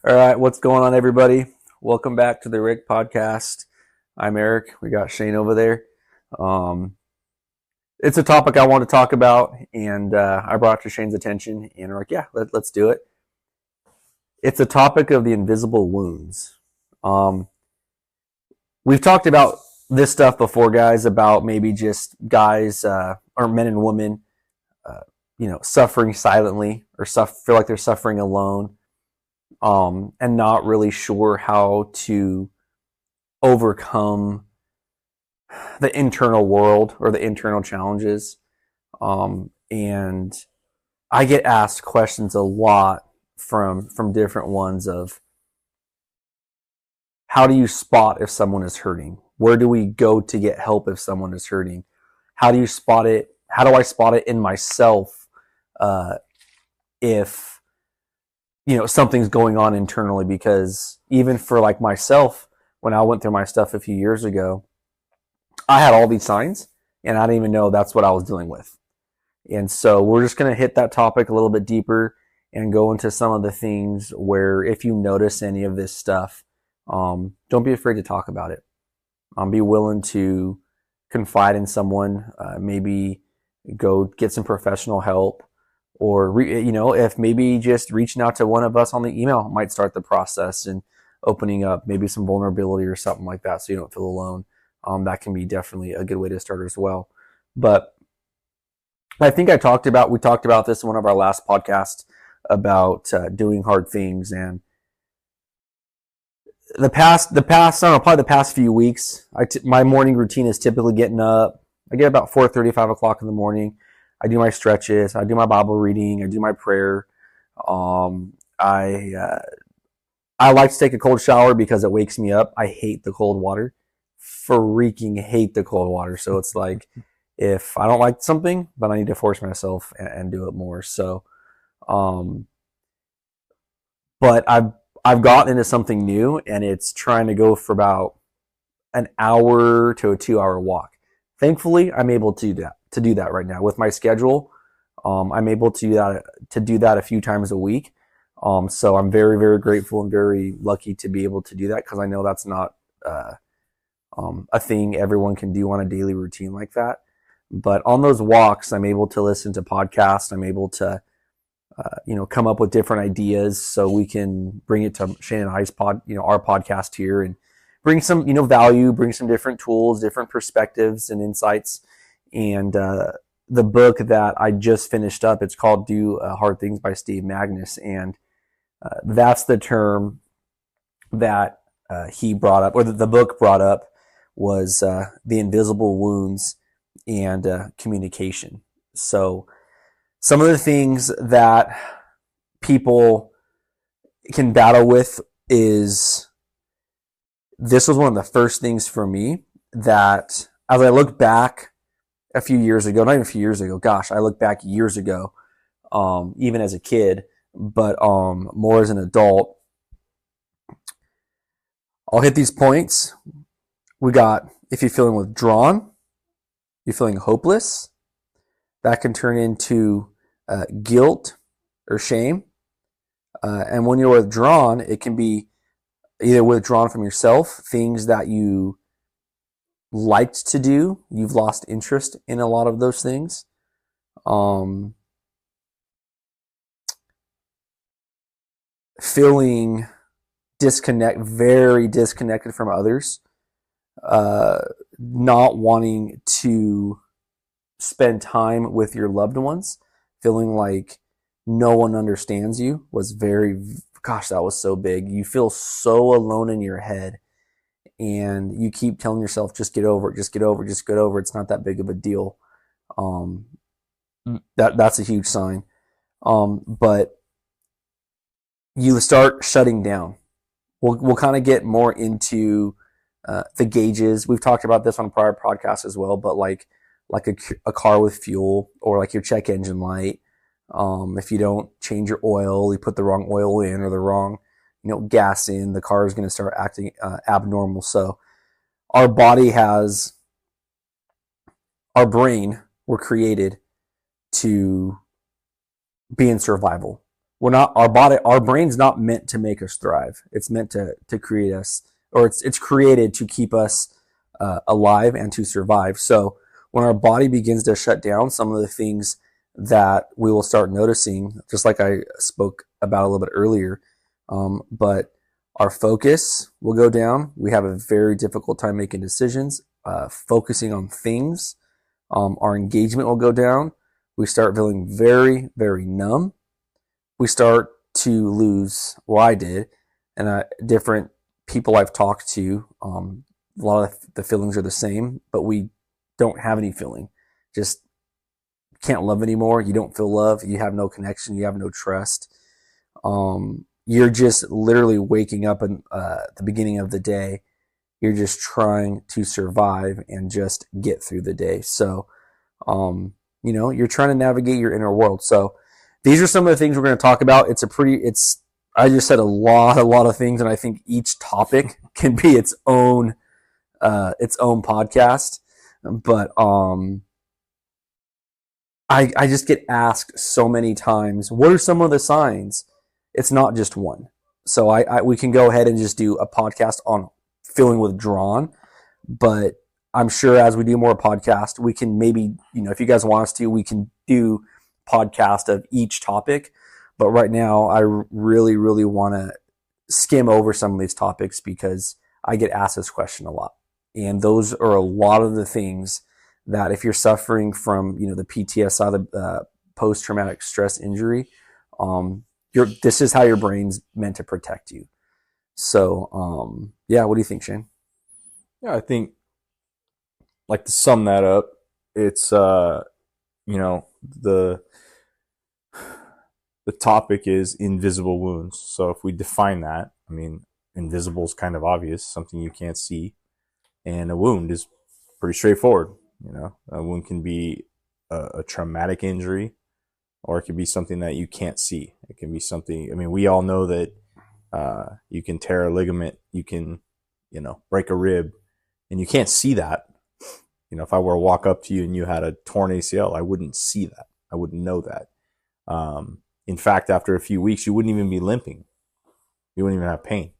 All right, what's going on, everybody? Welcome back to the Rick Podcast. I'm Eric. We got Shane over there. Um, it's a topic I want to talk about, and I brought it to Shane's attention, and we're like, yeah, let's do it. It's a topic of the invisible wounds. Um, we've talked about this stuff before, guys, about maybe just guys or men and women, uh, suffering silently or feel like they're suffering alone, and not really sure how to overcome the internal world or the internal challenges. And I get asked questions a lot from different ones of how do you spot if someone is hurting? Where do we go to get help if someone is hurting? How do you spot it? How do I spot it in myself if something's going on internally? Because even for like myself, when I went through my stuff a few years ago, I had all these signs and I didn't even know that's what I was dealing with. And so we're just going to hit that topic a little bit deeper and go into some of the things where if you notice any of this stuff, don't be afraid to talk about it. Be willing to confide in someone, maybe go get some professional help, or if maybe just reaching out to one of us on the email might start the process and opening up maybe some vulnerability or something like that, so you don't feel alone. That can be definitely a good way to start as well. But I think we talked about this in one of our last podcasts about doing hard things, and I don't know, probably the past few weeks, my morning routine is typically getting up. I get about 4:30, 5 o'clock in the morning. I do my stretches, I do my Bible reading, I do my prayer. I like to take a cold shower because it wakes me up. I hate the cold water, freaking hate the cold water. So it's like if I don't like something, then I need to force myself and do it more. So, um, but I've gotten into something new, and it's trying to go for about an hour to a 2 hour walk. Thankfully, I'm able to do that right now with my schedule. I'm able to do that a few times a week. So I'm very, very grateful and very lucky to be able to do that, because I know that's not a thing everyone can do on a daily routine like that. But on those walks, I'm able to listen to podcasts. I'm able to come up with different ideas so we can bring it to Shane and I's our podcast here, and bring some, value, bring some different tools, different perspectives and insights. And the book that I just finished up, it's called Do Hard Things by Steve Magnus. And that's the term that he brought up, or the book brought up, was the invisible wounds and communication. So some of the things that people can battle with is, this was one of the first things for me that, as I look back a few years ago, not even a few years ago, gosh, I look back years ago, even as a kid, but more as an adult. I'll hit these points. We got, if you're feeling withdrawn, you're feeling hopeless, that can turn into guilt or shame. And when you're withdrawn, it can be either withdrawn from yourself, things that you liked to do, you've lost interest in a lot of those things. Feeling very disconnected from others, not wanting to spend time with your loved ones, feeling like no one understands you was that was so big. You feel so alone in your head, and you keep telling yourself, just get over it, just get over it, just get over it. It's not that big of a deal. That's a huge sign. But you start shutting down. We'll kind of get more into the gauges. We've talked about this on prior podcasts as well, but like a car with fuel, or like your check engine light. If you don't change your oil, you put the wrong oil in or the wrong gas in, the car is going to start acting abnormal. So our brain were created to be in survival. our brain's not meant to make us thrive. It's meant to create us, or it's created to keep us alive and to survive. So when our body begins to shut down, some of the things that we will start noticing, just like I spoke about a little bit earlier, but our focus will go down. We have a very difficult time making decisions, focusing on things. Our engagement will go down. We start feeling very, very numb. We start to lose, well, I did, and different people I've talked to, a lot of the feelings are the same, but we don't have any feeling. Just can't love anymore. You don't feel love. You have no connection. You have no trust. You're just literally waking up at the beginning of the day. You're just trying to survive and just get through the day. So, you're trying to navigate your inner world. So these are some of the things we're going to talk about. I just said a lot of things, and I think each topic can be its own podcast. But I just get asked so many times, what are some of the signs? It's not just one. So we can go ahead and just do a podcast on feeling withdrawn, but I'm sure as we do more podcasts, we can maybe, if you guys want us to, we can do podcast of each topic. But right now, I really, really want to skim over some of these topics because I get asked this question a lot. And those are a lot of the things that if you're suffering from, the PTSI, the post-traumatic stress injury, this is how your brain's meant to protect you. So, what do you think, Shane? Yeah, I think, like, to sum that up, it's, the topic is invisible wounds. So if we define that, I mean, invisible is kind of obvious, something you can't see. And a wound is pretty straightforward. A wound can be a traumatic injury, or it could be something that you can't see. It can be something, we all know that you can tear a ligament, you can, break a rib, and you can't see that. If I were to walk up to you and you had a torn ACL, I wouldn't see that. I wouldn't know that. In fact, after a few weeks, you wouldn't even be limping. You wouldn't even have pain,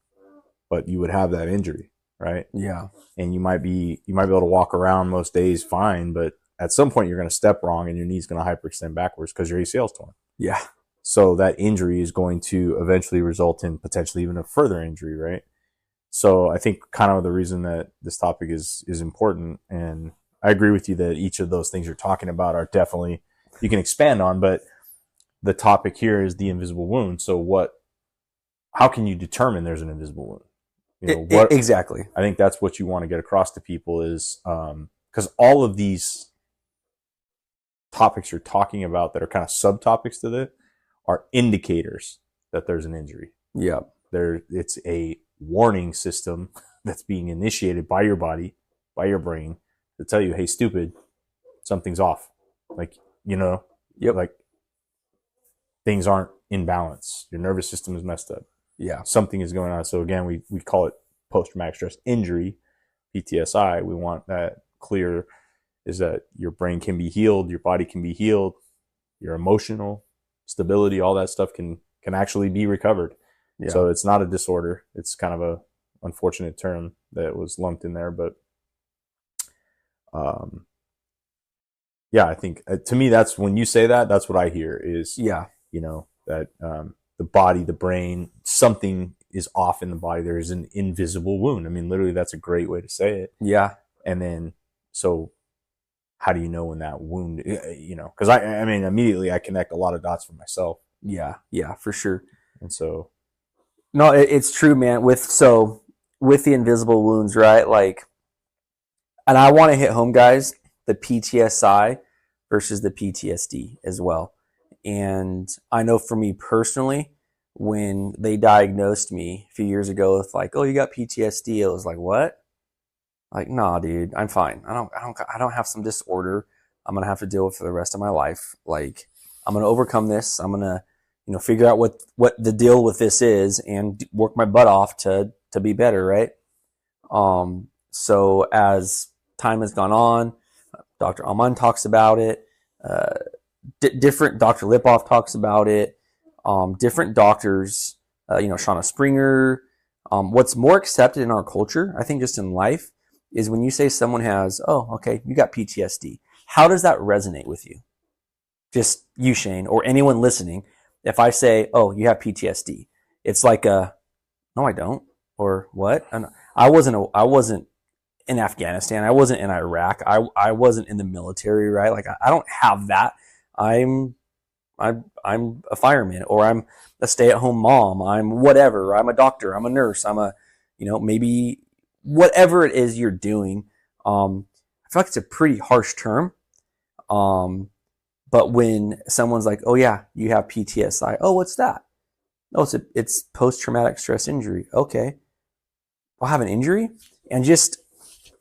but you would have that injury, right? Yeah. And you might be able to walk around most days fine, but at some point you're going to step wrong and your knee's going to hyperextend backwards because your ACL's torn. Yeah. So that injury is going to eventually result in potentially even a further injury, right? So I think kind of the reason that this topic is important, and I agree with you that each of those things you're talking about are definitely, you can expand on, but the topic here is the invisible wound. So how can you determine there's an invisible wound? Exactly. I think that's what you want to get across to people is, because all of these topics you're talking about that are kind of subtopics to this are indicators that there's an injury. Yeah. It's a warning system that's being initiated by your body, by your brain, to tell you, hey, stupid, something's off. Like, like things aren't in balance. Your nervous system is messed up. Yeah. Something is going on. So again, we call it post-traumatic stress injury, PTSI. We want that clear, is that your brain can be healed, your body can be healed, your emotional stability, all that stuff can actually be recovered. Yeah. So it's not a disorder. It's kind of a unfortunate term that was lumped in there, but I think to me, that's when you say that, that's what I hear is, that the body, the brain, something is off in the body. There is an invisible wound. Literally, that's a great way to say it. Yeah. And then, so how do you know when that wound, because immediately I connect a lot of dots for myself. Yeah. Yeah, for sure. And so. No, it's true, man. With the invisible wounds, right? Like, and I want to hit home, guys, the PTSI versus the PTSD as well. And I know for me personally, when they diagnosed me a few years ago with like, oh, you got PTSD, it was like, what? Like, nah, dude, I'm fine. I don't have some disorder I'm gonna have to deal with for the rest of my life. Like, I'm gonna overcome this. I'm gonna, figure out what the deal with this is and work my butt off to be better, right? So as time has gone on, Dr. Alman talks about it. Different Dr. Lipoff talks about it. different doctors, Shauna Springer. What's more accepted in our culture, I think, just in life, is when you say someone has, oh, okay, you got PTSD. How does that resonate with you? Just you, Shane, or anyone listening. If I say, oh, you have PTSD, it's like no, I don't, or what? And I wasn't in Afghanistan. I wasn't in Iraq. I wasn't in the military, right? Like I don't have that. I'm I'm a fireman, or I'm a stay-at-home mom. I'm whatever. I'm a doctor. I'm a nurse. I'm a, maybe whatever it is you're doing. I feel like it's a pretty harsh term. Um, but when someone's like, "Oh yeah, you have PTSI," oh, what's that? Oh, it's post-traumatic stress injury. Okay, I'll have an injury, and just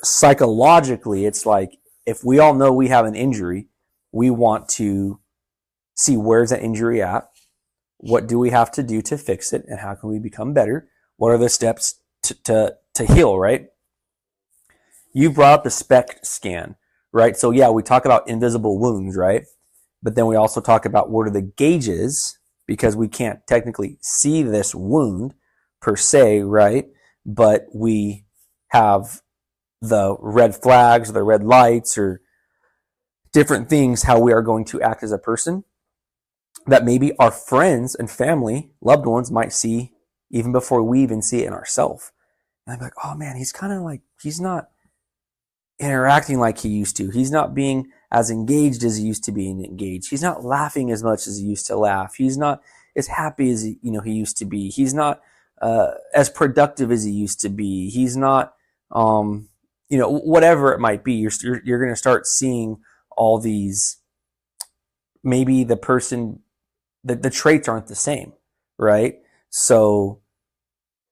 psychologically, it's like if we all know we have an injury, we want to see where's that injury at, what do we have to do to fix it, and how can we become better? What are the steps to heal, right? You brought up the SPECT scan, right? So yeah, we talk about invisible wounds, right? But then we also talk about what are the gauges, because we can't technically see this wound per se, right? But we have the red flags or the red lights or different things, how we are going to act as a person that maybe our friends and family, loved ones might see even before we even see it in ourselves. And I'm like, oh man, he's kind of like, he's not interacting like he used to. He's not being as engaged as he used to be engaged. He's not laughing as much as he used to laugh. He's not as happy as he used to be. He's not as productive as he used to be. He's not, whatever it might be. You're going to start seeing all these. Maybe the person, the traits aren't the same, right? So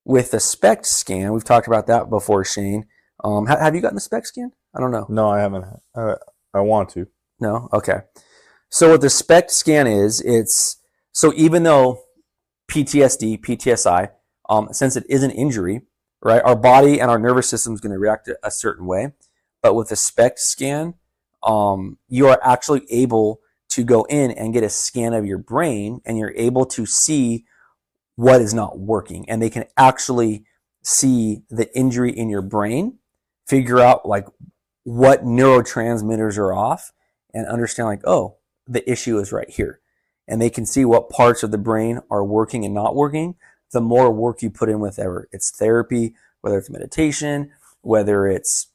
with the SPECT scan, we've talked about that before, Shane. Have you gotten the SPECT scan? I don't know. No, I haven't. I want to. No? Okay. So what the SPECT scan is, so even though PTSD, PTSI, since it is an injury, right, our body and our nervous system is going to react a certain way. But with the SPECT scan, you are actually able to go in and get a scan of your brain, and you're able to see what is not working. And they can actually see the injury in your brain, figure out like what neurotransmitters are off, and understand like, oh, the issue is right here. And they can see what parts of the brain are working and not working. The more work you put in with it's therapy, whether it's meditation, whether it's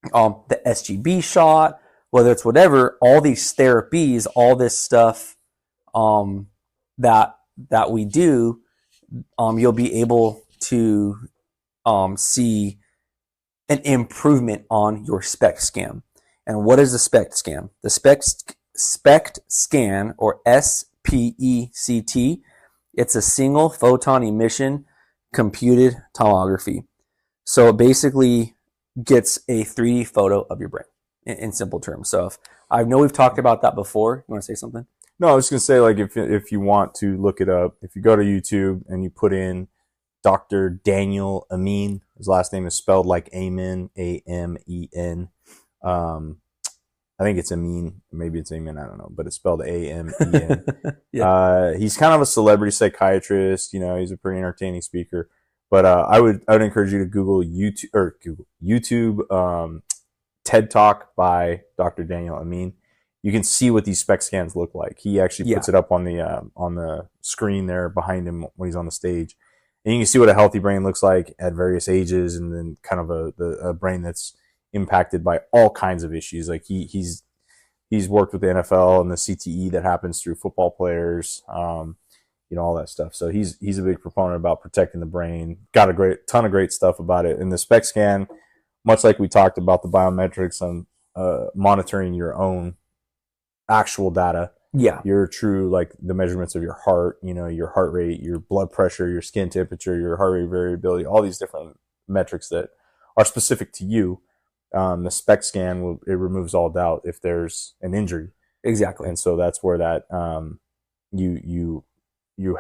the SGB shot, whether it's whatever, all these therapies, all this stuff that we do, you'll be able to see an improvement on your SPECT scan. And what is the SPECT scan? The SPECT scan, or SPECT, it's a single photon emission computed tomography. So it basically gets a 3D photo of your brain in simple terms. So I know we've talked about that before. You want to say something? No, I was just gonna say, like, if you want to look it up, if you go to YouTube and you put in Dr. Daniel Amin, his last name is spelled like Amen, Amen. I think it's Amin, maybe it's Amen, I don't know, but it's spelled Amen. Yeah. He's kind of a celebrity psychiatrist. He's a pretty entertaining speaker. But I would encourage you to Google YouTube TED Talk by Dr. Daniel Amin. You can see what these SPECT scans look like. He actually puts it up on the screen there behind him when he's on the stage, and you can see what a healthy brain looks like at various ages, and then kind of a brain that's impacted by all kinds of issues. Like he's worked with the NFL and the CTE that happens through football players, all that stuff. So he's a big proponent about protecting the brain. Got a ton of great stuff about it. And the SPECT scan, much like we talked about the biometrics on monitoring your own actual data. Yeah. Your true, like the measurements of your heart, your heart rate, your blood pressure, your skin temperature, your heart rate variability, all these different metrics that are specific to you. The SPECT scan it removes all doubt if there's an injury. Exactly. And so that's where that you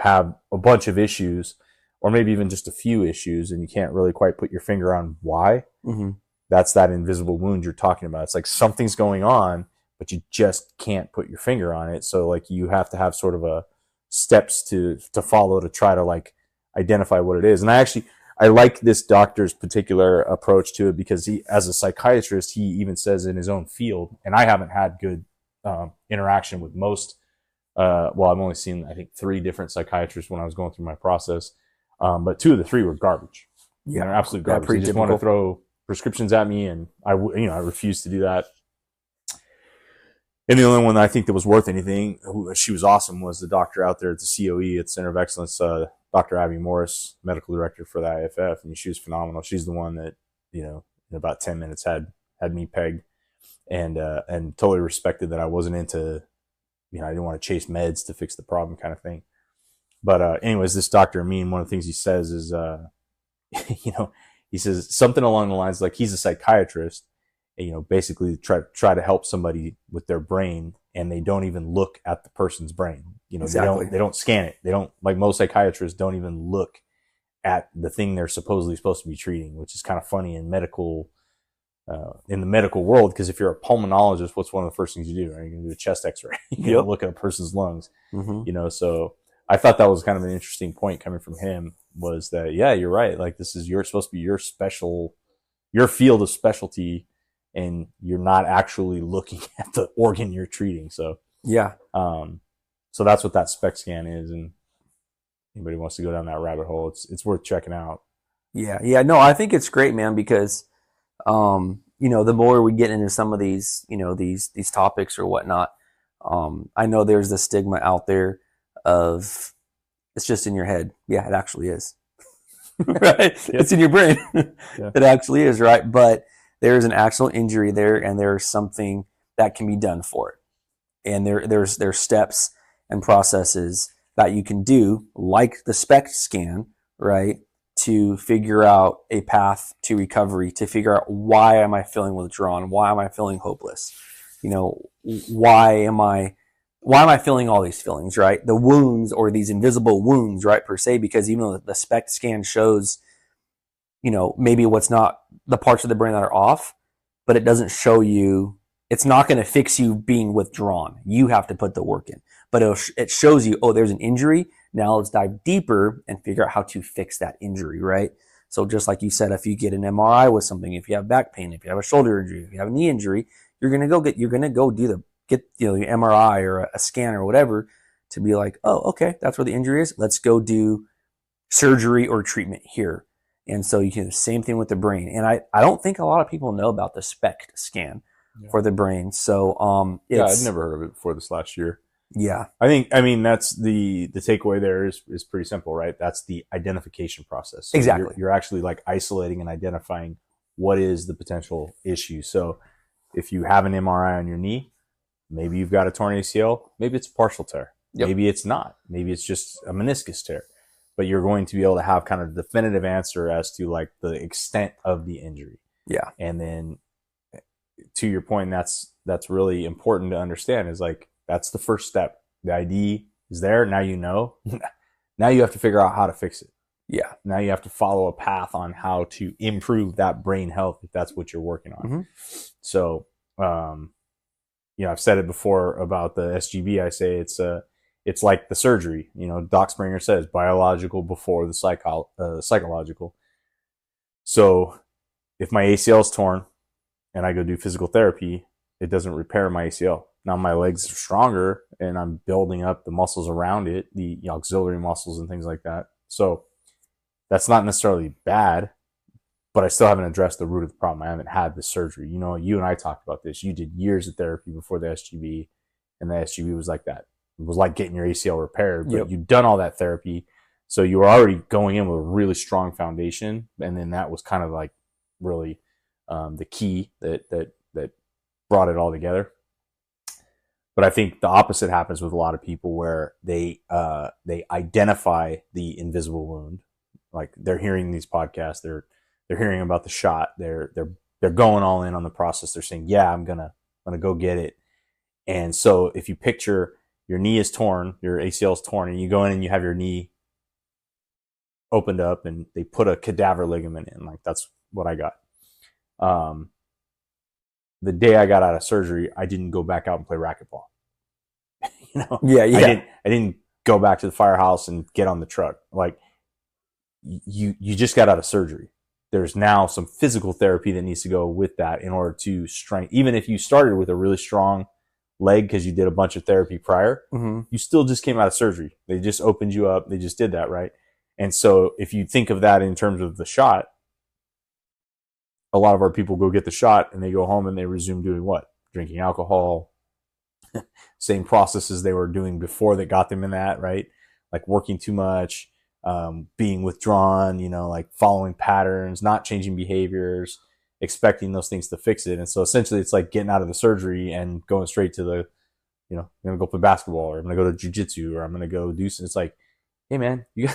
have a bunch of issues, or maybe even just a few issues, and you can't really quite put your finger on why. Mm-hmm. That's that invisible wound you're talking about. It's like something's going on, but you just can't put your finger on it. So like you have to have sort of steps to follow to try to like identify what it is. And I like this doctor's particular approach to it because he, as a psychiatrist, he even says in his own field, and I haven't had good interaction with most. Well, I've only seen, I think, 3 different psychiatrists when I was going through my process. But 2 of the 3 were garbage. Yeah, they're absolute garbage. They just want to throw prescriptions at me, and I refuse to do that. And the only one that I think that was worth anything, she was awesome, was the doctor out there at the COE, at Center of Excellence, Dr. Abby Morris, medical director for the IFF, and she was phenomenal. She's the one that, in about 10 minutes had me pegged, and totally respected that I wasn't into, I didn't want to chase meds to fix the problem kind of thing. But anyways, this Dr. Amin, one of the things he says is, he says something along the lines like he's a psychiatrist, and, basically try to help somebody with their brain, and they don't even look at the person's brain. Exactly. They don't scan it. They don't, like most psychiatrists, don't even look at the thing they're supposedly supposed to be treating, which is kind of funny in the medical world, because if you're a pulmonologist, what's one of the first things you do? Right? You're going to do a chest X-ray. You look at a person's lungs. Mm-hmm. So I thought that was kind of an interesting point coming from him, was that, yeah, you're right. Like, this is supposed to be your field of specialty, and you're not actually looking at the organ you're treating. So yeah, so that's what that SPECT scan is, and anybody wants to go down that rabbit hole, it's worth checking out. Yeah. No, I think it's great, man, because the more we get into some of these, these topics or whatnot, I know there's the stigma out there of it's just in your head. Yeah, it actually is. Right? Yep. It's in your brain. Yeah. It actually is, right? But there is an actual injury there, and there's something that can be done for it. And there's steps and processes that you can do, like the SPECT scan, right, to figure out a path to recovery, to figure out, why am I feeling withdrawn? Why am I feeling hopeless? Why am I feeling all these feelings, right? The wounds, or these invisible wounds, right, per se, because even though the SPECT scan shows, maybe what's not the parts of the brain that are off, but it doesn't show you, it's not going to fix you being withdrawn. You have to put the work in. But it shows you, oh, there's an injury. Now let's dive deeper and figure out how to fix that injury, right? So just like you said, if you get an MRI with something, if you have back pain, if you have a shoulder injury, if you have a knee injury, you're going to go get your MRI or a scan or whatever, to be like, oh, okay, that's where the injury is. Let's go do surgery or treatment here. And so you can do the same thing with the brain. And I don't think a lot of people know about the SPECT scan for the brain. So I'd never heard of it before this last year. Yeah. I mean, that's the takeaway there is pretty simple, right? That's the identification process. So exactly. You're actually like isolating and identifying what is the potential issue. So if you have an MRI on your knee, maybe you've got a torn ACL, maybe it's a partial tear. Yep. Maybe it's not. Maybe it's just a meniscus tear. But you're going to be able to have kind of a definitive answer as to like the extent of the injury. Yeah. And then to your point, that's really important to understand, is like, that's the first step. The ID is there. Now you know. Now you have to figure out how to fix it. Yeah. Now you have to follow a path on how to improve that brain health, if that's what you're working on. Mm-hmm. So, I've said it before about the SGB. I say it's like the surgery. Doc Springer says biological before the psychological. So if my ACL is torn and I go do physical therapy, it doesn't repair my ACL. Now my legs are stronger and I'm building up the muscles around it, the auxiliary muscles and things like that. So that's not necessarily bad, but I still haven't addressed the root of the problem. I haven't had the surgery. You and I talked about this. You did years of therapy before the SGB, and the SGB was like that. It was like getting your ACL repaired, but you'd done all that therapy. So you were already going in with a really strong foundation. And then that was kind of like really the key that brought it all together. But I think the opposite happens with a lot of people, where they identify the invisible wound. Like, they're hearing these podcasts, they're hearing about the shot, they're going all in on the process. They're saying, yeah, I'm gonna go get it. And so if you picture your knee is torn, your ACL is torn, and you go in and you have your knee opened up and they put a cadaver ligament in, like, that's what I got. The day I got out of surgery, I didn't go back out and play racquetball. Yeah. I didn't go back to the firehouse and get on the truck. Like you just got out of surgery. There's now some physical therapy that needs to go with that in order to strengthen. Even if you started with a really strong leg because you did a bunch of therapy prior, you still just came out of surgery. They just opened you up. They just did that, right? And so if you think of that in terms of the shot, a lot of our people go get the shot and they go home and they resume doing what? Drinking alcohol, same processes they were doing before that got them in that, right? Like working too much, being withdrawn, like following patterns, not changing behaviors, expecting those things to fix it. And so essentially it's like getting out of the surgery and going straight to the, I'm going to go play basketball, or I'm going to go to jujitsu, or I'm going to go do something. It's like, hey man, you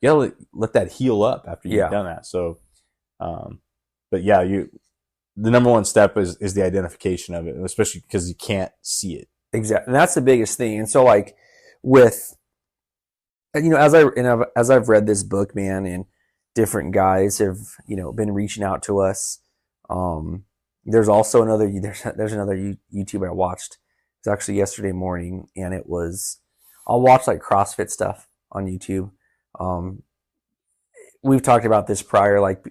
gotta let that heal up after you've done that. So, but yeah, the number one step is the identification of it, especially because you can't see it. Exactly. And that's the biggest thing. And so like with, as I've read this book, man, and different guys have, been reaching out to us. There's also another YouTuber I watched. It was actually yesterday morning, and I'll watch like CrossFit stuff on YouTube. We've talked about this prior. Like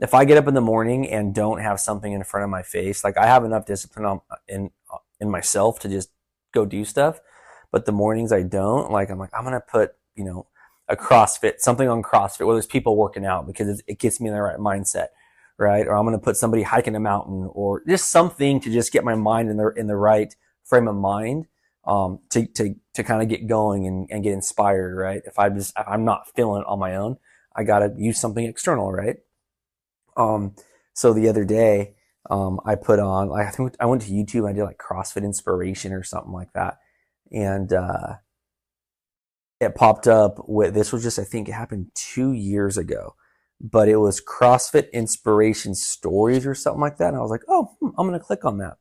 if I get up in the morning and don't have something in front of my face, like I have enough discipline in myself to just go do stuff. But the mornings I don't, like I'm going to put, something on CrossFit where there's people working out because it gets me in the right mindset, right? Or I'm going to put somebody hiking a mountain, or just something to just get my mind in the right frame of mind, to kind of get going and get inspired, right? If I'm not feeling it on my own, I got to use something external, right? So the other day, I put on, I think I went to YouTube and I did like CrossFit inspiration or something like that. And, it popped up with, this was just, I think it happened 2 years ago, but it was CrossFit inspiration stories or something like that. And I was like, oh, I'm going to click on that.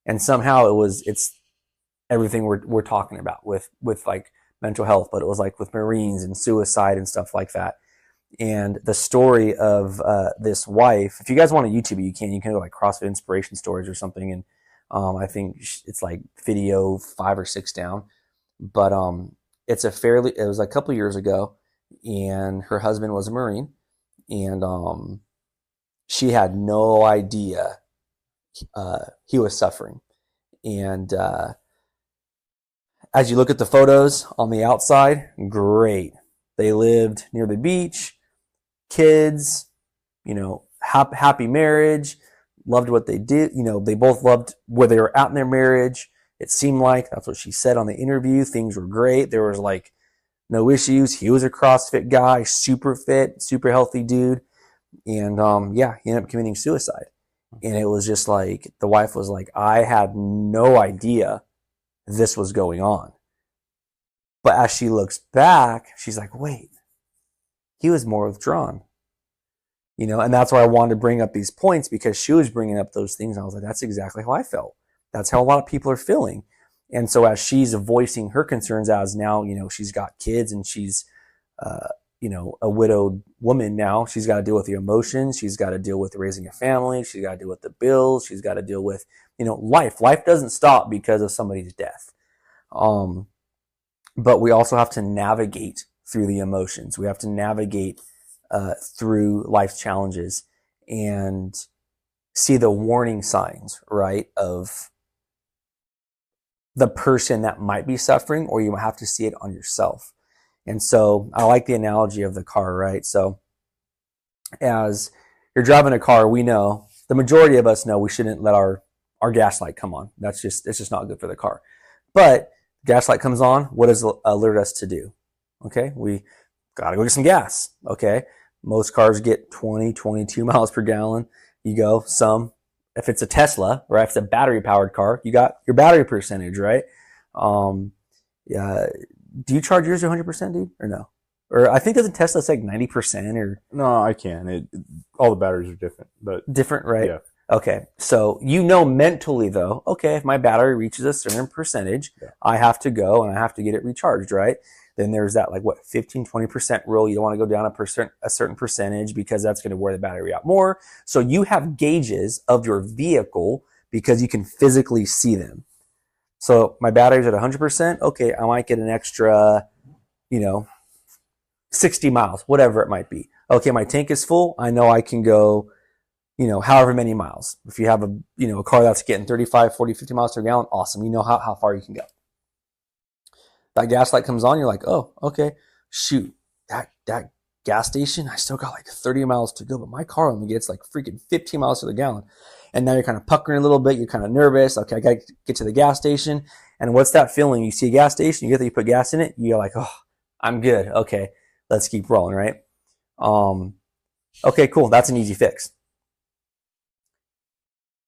And somehow it's everything we're talking about with like mental health, but it was like with Marines and suicide and stuff like that. And the story of this wife, if you guys want to YouTube it, you can go like CrossFit inspiration stories or something. And I think it's like video 5 or 6 down. But it was like a couple years ago, and her husband was a Marine, and she had no idea he was suffering. And as you look at the photos on the outside, great. They lived near the beach, kids, happy marriage, loved what they did. They both loved where they were at in their marriage. It seemed like that's what she said on the interview. Things were great. There was like no issues. He was a CrossFit guy, super fit, super healthy dude. And he ended up committing suicide. And it was just like, the wife was like, I had no idea this was going on. But as she looks back, she's like, wait, he was more withdrawn. And that's why I wanted to bring up these points, because she was bringing up those things. And I was like, that's exactly how I felt. That's how a lot of people are feeling. And so as she's voicing her concerns, as now, she's got kids and she's, a widowed woman now, she's got to deal with the emotions. She's got to deal with raising a family. She's got to deal with the bills. She's got to deal with, life. Life doesn't stop because of somebody's death. But we also have to navigate through the emotions. We have to navigate through life's challenges and see the warning signs, right, of the person that might be suffering, or you have to see it on yourself. And so I like the analogy of the car, right? So as you're driving a car, we know, the majority of us know, we shouldn't let our gas light come on. It's just not good for the car. But gas light comes on, what does it alert us to do? Okay, we gotta go get some gas. Okay, most cars get 20, 22 miles per gallon. You go some, if it's a Tesla, right? If it's a battery powered car, you got your battery percentage, right? Do you charge yours 100%, dude, or no? Or I think doesn't Tesla say like 90% or? No, I can. All the batteries are different, but different, right? Yeah. Okay, so mentally though, okay, if my battery reaches a certain percentage, I have to go and I have to get it recharged, right? Then there's that 15, 20% rule. You don't want to go down a certain percentage because that's going to wear the battery out more. So you have gauges of your vehicle because you can physically see them. So my battery's at 100%. Okay, I might get an extra, 60 miles, whatever it might be. Okay, my tank is full. I know I can go, however many miles. If you have a car that's getting 35, 40, 50 miles per gallon, awesome. You know how far you can go. That gas light comes on, you're like, oh, okay, shoot, that gas station, I still got like 30 miles to go, but my car only gets like freaking 15 miles to the gallon. And now you're kind of puckering a little bit, you're kind of nervous. Okay, I gotta get to the gas station. And what's that feeling? You see a gas station, you get that you put gas in it, you're like, oh, I'm good. Okay, let's keep rolling, right? Okay, cool. That's an easy fix.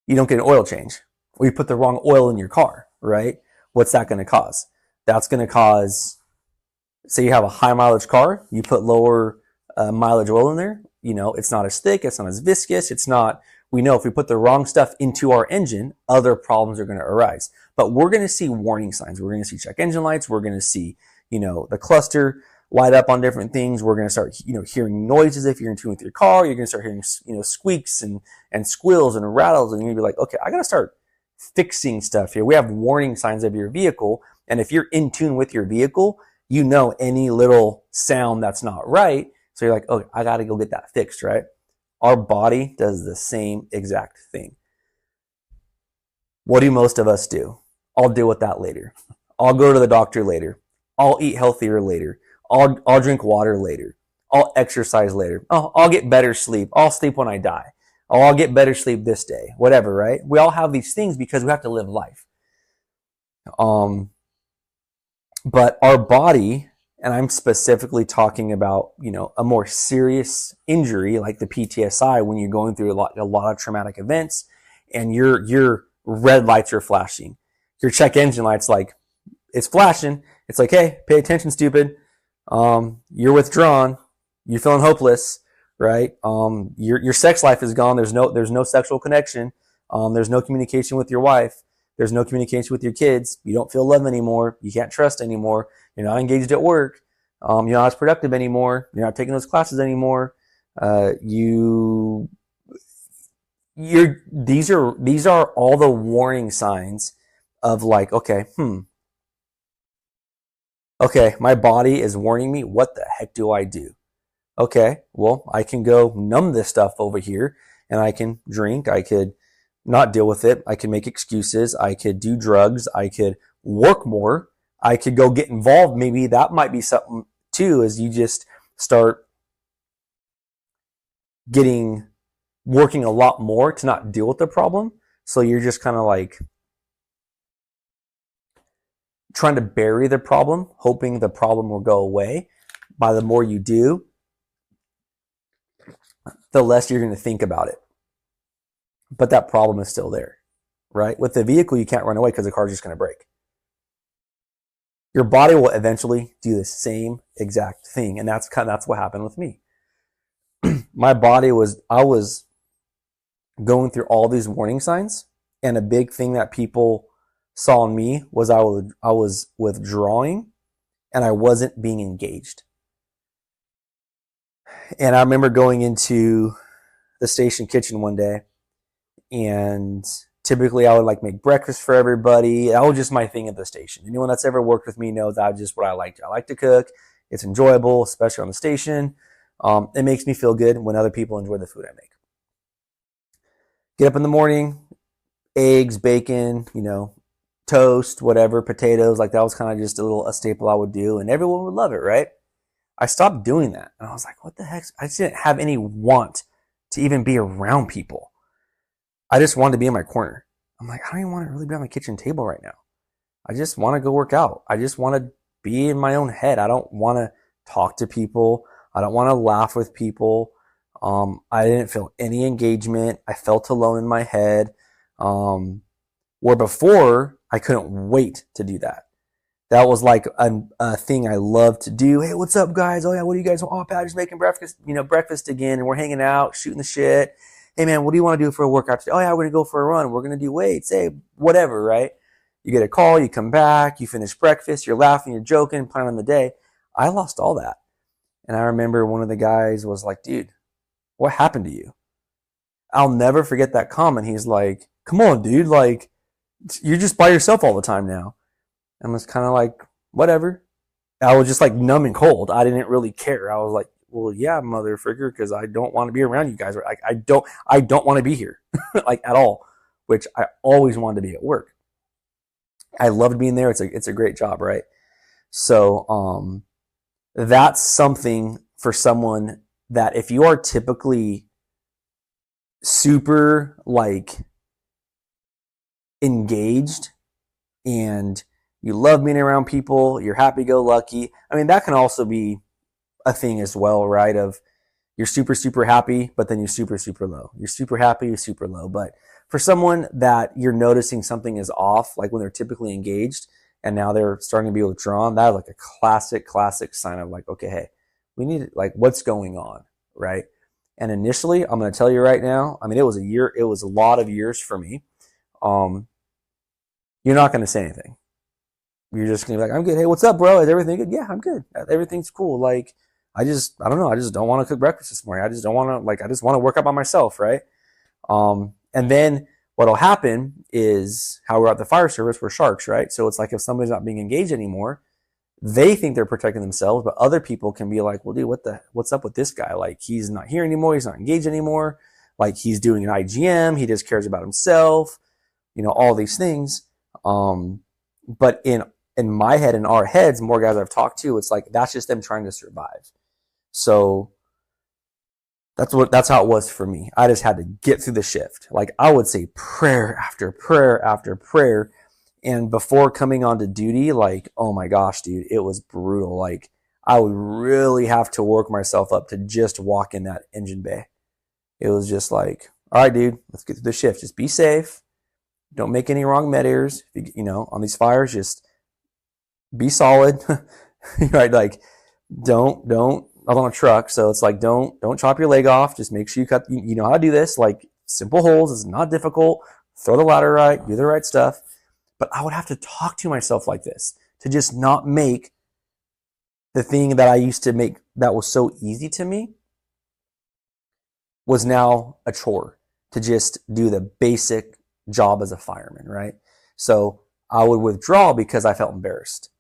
You don't get an oil change, or you put the wrong oil in your car, right? What's that going to cause? That's going to cause, say you have a high mileage car, you put lower mileage oil in there, it's not as thick, it's not as viscous, we know if we put the wrong stuff into our engine, other problems are going to arise. But we're going to see warning signs. We're going to see check engine lights. We're going to see, the cluster light up on different things. We're going to start, hearing noises if you're in tune with your car. You're going to start hearing, squeaks and squeals and rattles. And you're going to be like, okay, I got to start fixing stuff here. We have warning signs of your vehicle. And if you're in tune with your vehicle, any little sound that's not right. So you're like, okay, I got to go get that fixed, right? Our body does the same exact thing. What do most of us do? I'll deal with that later. I'll go to the doctor later. I'll eat healthier later. I'll drink water later. I'll exercise later. Oh, I'll get better sleep. I'll sleep when I die. Oh, I'll get better sleep this day. Whatever, right? We all have these things because we have to live life. But our body, and I'm specifically talking about, a more serious injury like the PTSI, when you're going through a lot of traumatic events and your red lights are flashing. Your check engine light's like, it's flashing. It's like, hey, pay attention, stupid. You're withdrawn. You're feeling hopeless, right? Your sex life is gone. There's no sexual connection. There's no communication with your wife. There's no communication with your kids. You don't feel love anymore. You can't trust anymore. You're not engaged at work. You're not as productive anymore. You're not taking those classes anymore. These are all the warning signs of like, okay, okay, my body is warning me. What the heck do I do? Okay, well, I can go numb this stuff over here and I can drink. I could not deal with it. I could make excuses. I could do drugs. I could work more. I could go get involved. Maybe that might be something too, as you just start working a lot more to not deal with the problem. So you're just kind of like trying to bury the problem, hoping the problem will go away. By the more you do, the less you're going to think about it. But that problem is still there, right? With the vehicle, you can't run away because the car's just going to break. Your body will eventually do the same exact thing. And that's what happened with me. My body I was going through all these warning signs. And a big thing that people saw in me was I was withdrawing and I wasn't being engaged. And I remember going into the station kitchen one day, and typically I would like make breakfast for everybody. That was just my thing at the station. Anyone that's ever worked with me knows that's just what I like. I like to cook. It's enjoyable, especially on the station. It makes me feel good when other people enjoy the food I make. Get up in the morning, eggs, bacon, toast, whatever, potatoes. Like that was kind of just a staple I would do, and everyone would love it, right? I stopped doing that. And I was like, what the heck? I just didn't have any want to even be around people. I just wanted to be in my corner. I'm like, I don't even want to really be on my kitchen table right now. I just want to go work out. I just want to be in my own head. I don't want to talk to people. I don't want to laugh with people. I didn't feel any engagement. I felt alone in my head. Where before, I couldn't wait to do that. That was like a thing I loved to do. Hey, what's up, guys? Oh yeah, what do you guys want? Oh, Pat, just making breakfast again, and we're hanging out, shooting the shit. Hey man, what do you want to do for a workout today? Oh yeah, we're gonna go for a run. We're gonna do weights. Hey, whatever, right? You get a call, you come back, you finish breakfast, you're laughing, you're joking, planning on the day. I lost all that. And I remember one of the guys was like, dude, what happened to you? I'll never forget that comment. He's like, come on, dude, like, you're just by yourself all the time now. And it's kind of like, whatever. I was just like numb and cold. I didn't really care. I was like, well, yeah, mother fricker, because I don't want to be around you guys. Like, I don't want to be here, like at all. Which I always wanted to be at work. I loved being there. It's a great job, right? So, that's something for someone that if you are typically super like engaged and you love being around people, you're happy go lucky. I mean, that can also be a thing as well, right? Of you're super, super happy, but then you're super, super low. You're super happy, you're super low. But for someone that you're noticing something is off, like when they're typically engaged and now they're starting to be withdrawn, that is like a classic sign of like, okay, hey, we need like what's going on, right? And initially, I'm going to tell you right now, I mean, it was a lot of years for me. You're not going to say anything. You're just going to be like, I'm good. Hey, what's up, bro? Is everything good? Yeah, I'm good. Everything's cool. Like, I don't know. I just don't want to cook breakfast this morning. I just don't want to, like, I just want to work out by myself, right? And then what'll happen is how we're at the fire service, we're sharks, right? So it's like if somebody's not being engaged anymore, they think they're protecting themselves, but other people can be like, well, dude, what's up with this guy? Like, he's not here anymore. He's not engaged anymore. Like, he's doing an IGM. He just cares about himself, all these things. But in my head, in our heads, more guys I've talked to, it's like, that's just them trying to survive. So that's how it was for me. I just had to get through the shift. Like, I would say prayer after prayer after prayer. And before coming onto duty, like, oh my gosh, dude, it was brutal. Like, I would really have to work myself up to just walk in that engine bay. It was just like, all right, dude, let's get through the shift. Just be safe. Don't make any wrong med airs. On these fires, just be solid. Right? Like, don't. I'm on a truck, so it's like, don't chop your leg off. Just make sure you cut. You know how to do this. Like, simple holds. It's not difficult. Throw the ladder right. Do the right stuff. But I would have to talk to myself like this to just not make the thing that I used to make that was so easy to me was now a chore to just do the basic job as a fireman, right? So I would withdraw because I felt embarrassed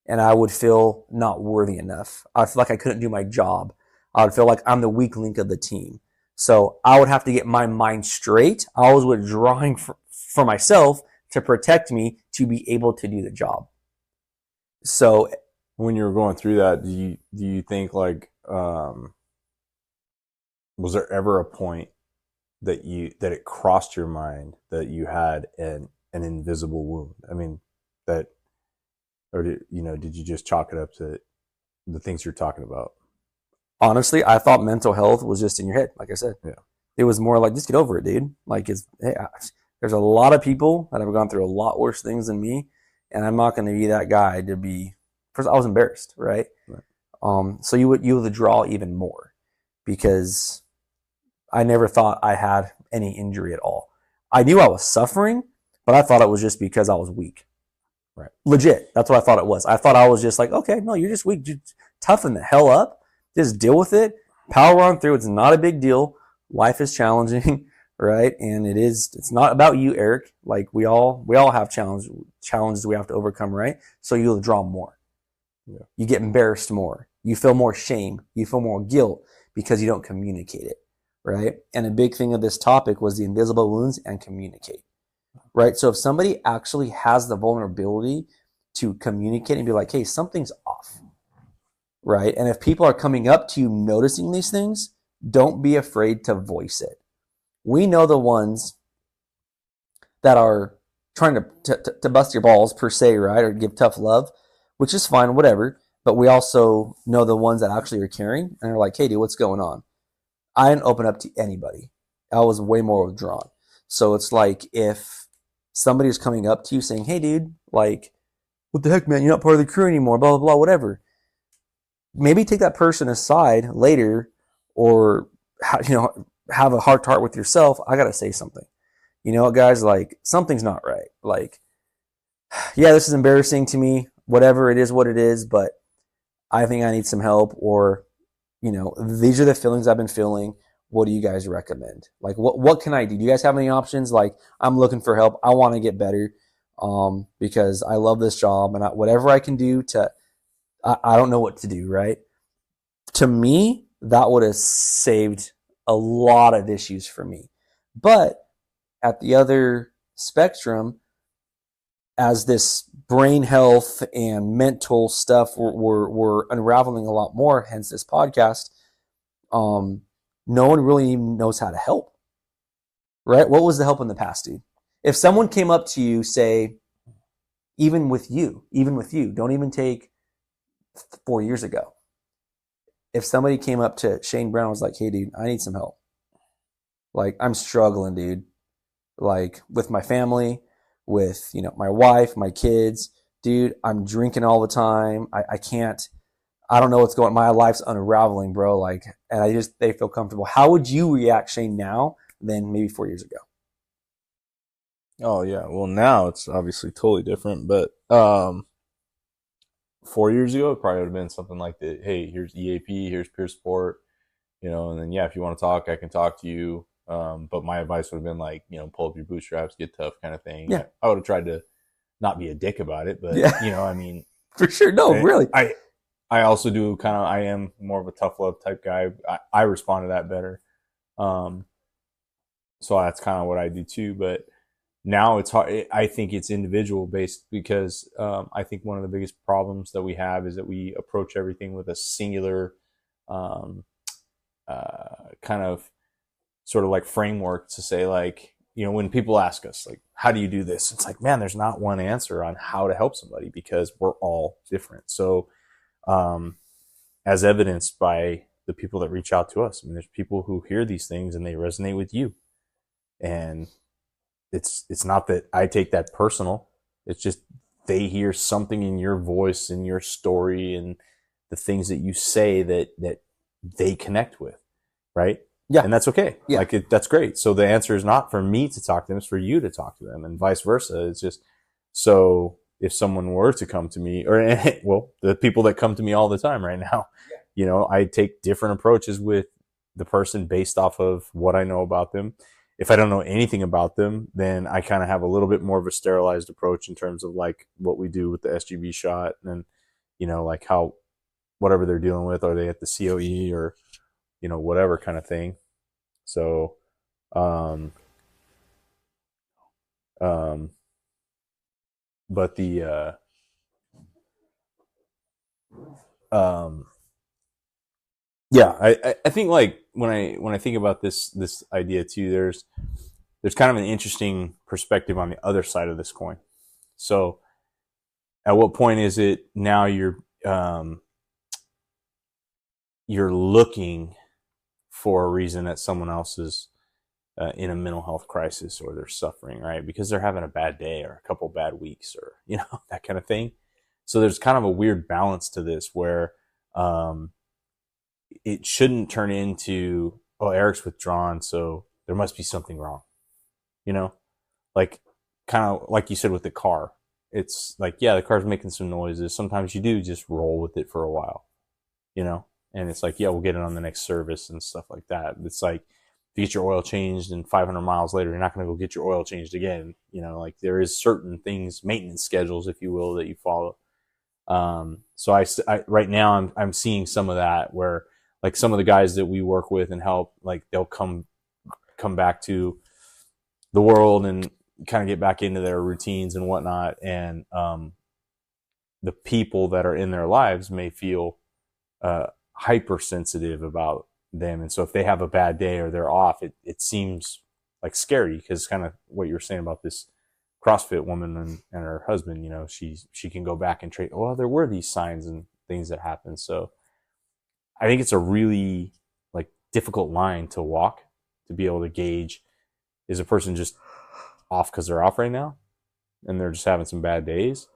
and I would feel not worthy enough. I feel like I couldn't do my job. I would feel like I'm the weak link of the team. So I would have to get my mind straight. I was withdrawing for myself to protect me to be able to do the job. So when you were going through that, do you think like was there ever a point that it crossed your mind that you had an invisible wound? I mean, did you just chalk it up to the things you're talking about? Honestly, I thought mental health was just in your head. Like I said, yeah, it was more like, just get over it, dude. Like, there's a lot of people that have gone through a lot worse things than me, and I'm not going to be that guy to be. First, I was embarrassed, right? So you would withdraw even more because I never thought I had any injury at all. I knew I was suffering, but I thought it was just because I was weak. Right. Legit. That's what I thought it was. I thought I was just like, okay, no, you're just weak. Just toughen the hell up. Just deal with it. Power on through. It's not a big deal. Life is challenging, right? And it's not about you, Eric. Like, we all have challenges we have to overcome, right? So you withdraw more. Yeah. You get embarrassed more. You feel more shame. You feel more guilt because you don't communicate it, right? And a big thing of this topic was the invisible wounds and communicate, right? So if somebody actually has the vulnerability to communicate and be like, hey, something's off, right? And if people are coming up to you noticing these things, don't be afraid to voice it. We know the ones that are trying to bust your balls per se, right? Or give tough love, which is fine, whatever. But we also know the ones that actually are caring and are like, hey, dude, what's going on? I didn't open up to anybody. I was way more withdrawn. So it's like if somebody's coming up to you saying, hey, dude, like, what the heck, man? You're not part of the crew anymore, blah, blah, blah, whatever. Maybe take that person aside later or, have a heart to heart with yourself. I got to say something. You know what, guys? Like, something's not right. Like, yeah, this is embarrassing to me. Whatever, it is what it is, but I think I need some help, or, these are the feelings I've been feeling. what do you guys recommend? Like, what can I do? Do you guys have any options? Like, I'm looking for help. I want to get better, because I love this job, and whatever I can do to, I don't know what to do. Right? To me, that would have saved a lot of issues for me. But at the other spectrum, as this brain health and mental stuff we're unraveling a lot more, hence this podcast, no one really even knows how to help, right? What was the help in the past, dude? If someone came up to you, say, even with you, don't even take 4 years ago. If somebody came up to Shane Brown and was like, hey, dude, I need some help. Like, I'm struggling, dude. Like, with my family, with, my wife, my kids, dude, I'm drinking all the time. I can't, I don't know what's going on. My life's unraveling, bro. Like, and they feel comfortable. How would you react, Shane, now than maybe 4 years ago? Oh yeah. Well, now it's obviously totally different, but 4 years ago, it probably would have been something like that. Hey, here's EAP, here's peer support, and then, yeah, if you want to talk, I can talk to you. But my advice would have been like, pull up your bootstraps, get tough kind of thing. Yeah. I would have tried to not be a dick about it, but, Yeah. I mean, for sure. No, really. I also do I am more of a tough love type guy. I respond to that better. So that's kind of what I do too. But now it's hard. I think it's individual based because I think one of the biggest problems that we have is that we approach everything with a singular kind of sort of like framework to say, like, when people ask us, like, how do you do this? It's like, man, there's not one answer on how to help somebody because we're all different. So as evidenced by the people that reach out to us, I mean, there's people who hear these things and they resonate with you. And it's not that I take that personal. It's just they hear something in your voice and your story and the things that you say that they connect with, right? Yeah. And that's okay. Yeah. Like, that's great. So the answer is not for me to talk to them, it's for you to talk to them, and vice versa. It's just, so if someone were to come to me, or, well, the people that come to me all the time right now, I take different approaches with the person based off of what I know about them. If I don't know anything about them, then I kind of have a little bit more of a sterilized approach in terms of like what we do with the SGB shot, and like how, whatever they're dealing with, are they at the COE or whatever kind of thing. So but the yeah, I think, like, when I think about this idea too, there's kind of an interesting perspective on the other side of this coin. So at what point is it now you're looking for a reason that someone else is in a mental health crisis, or they're suffering, right? Because they're having a bad day or a couple bad weeks, or that kind of thing. So there's kind of a weird balance to this where it shouldn't turn into, oh, Eric's withdrawn, so there must be something wrong. Like, kind of like you said with the car. It's like, yeah, the car's making some noises. Sometimes you do just roll with it for a while, and it's like, yeah, we'll get it on the next service and stuff like that. It's like, if you get your oil changed and 500 miles later, you're not going to go get your oil changed again. Like, there is certain things, maintenance schedules, if you will, that you follow. So I right now I'm seeing some of that where, like, some of the guys that we work with and help, like, they'll come back to the world and kind of get back into their routines and whatnot. And the people that are in their lives may feel hypersensitive about them. And so if they have a bad day or they're off, it seems like scary, because kind of what you were saying about this CrossFit woman and her husband, she can go back and trade. Well, there were these signs and things that happened. So I think it's a really, like, difficult line to walk, to be able to gauge, is a person just off because they're off right now and they're just having some bad days,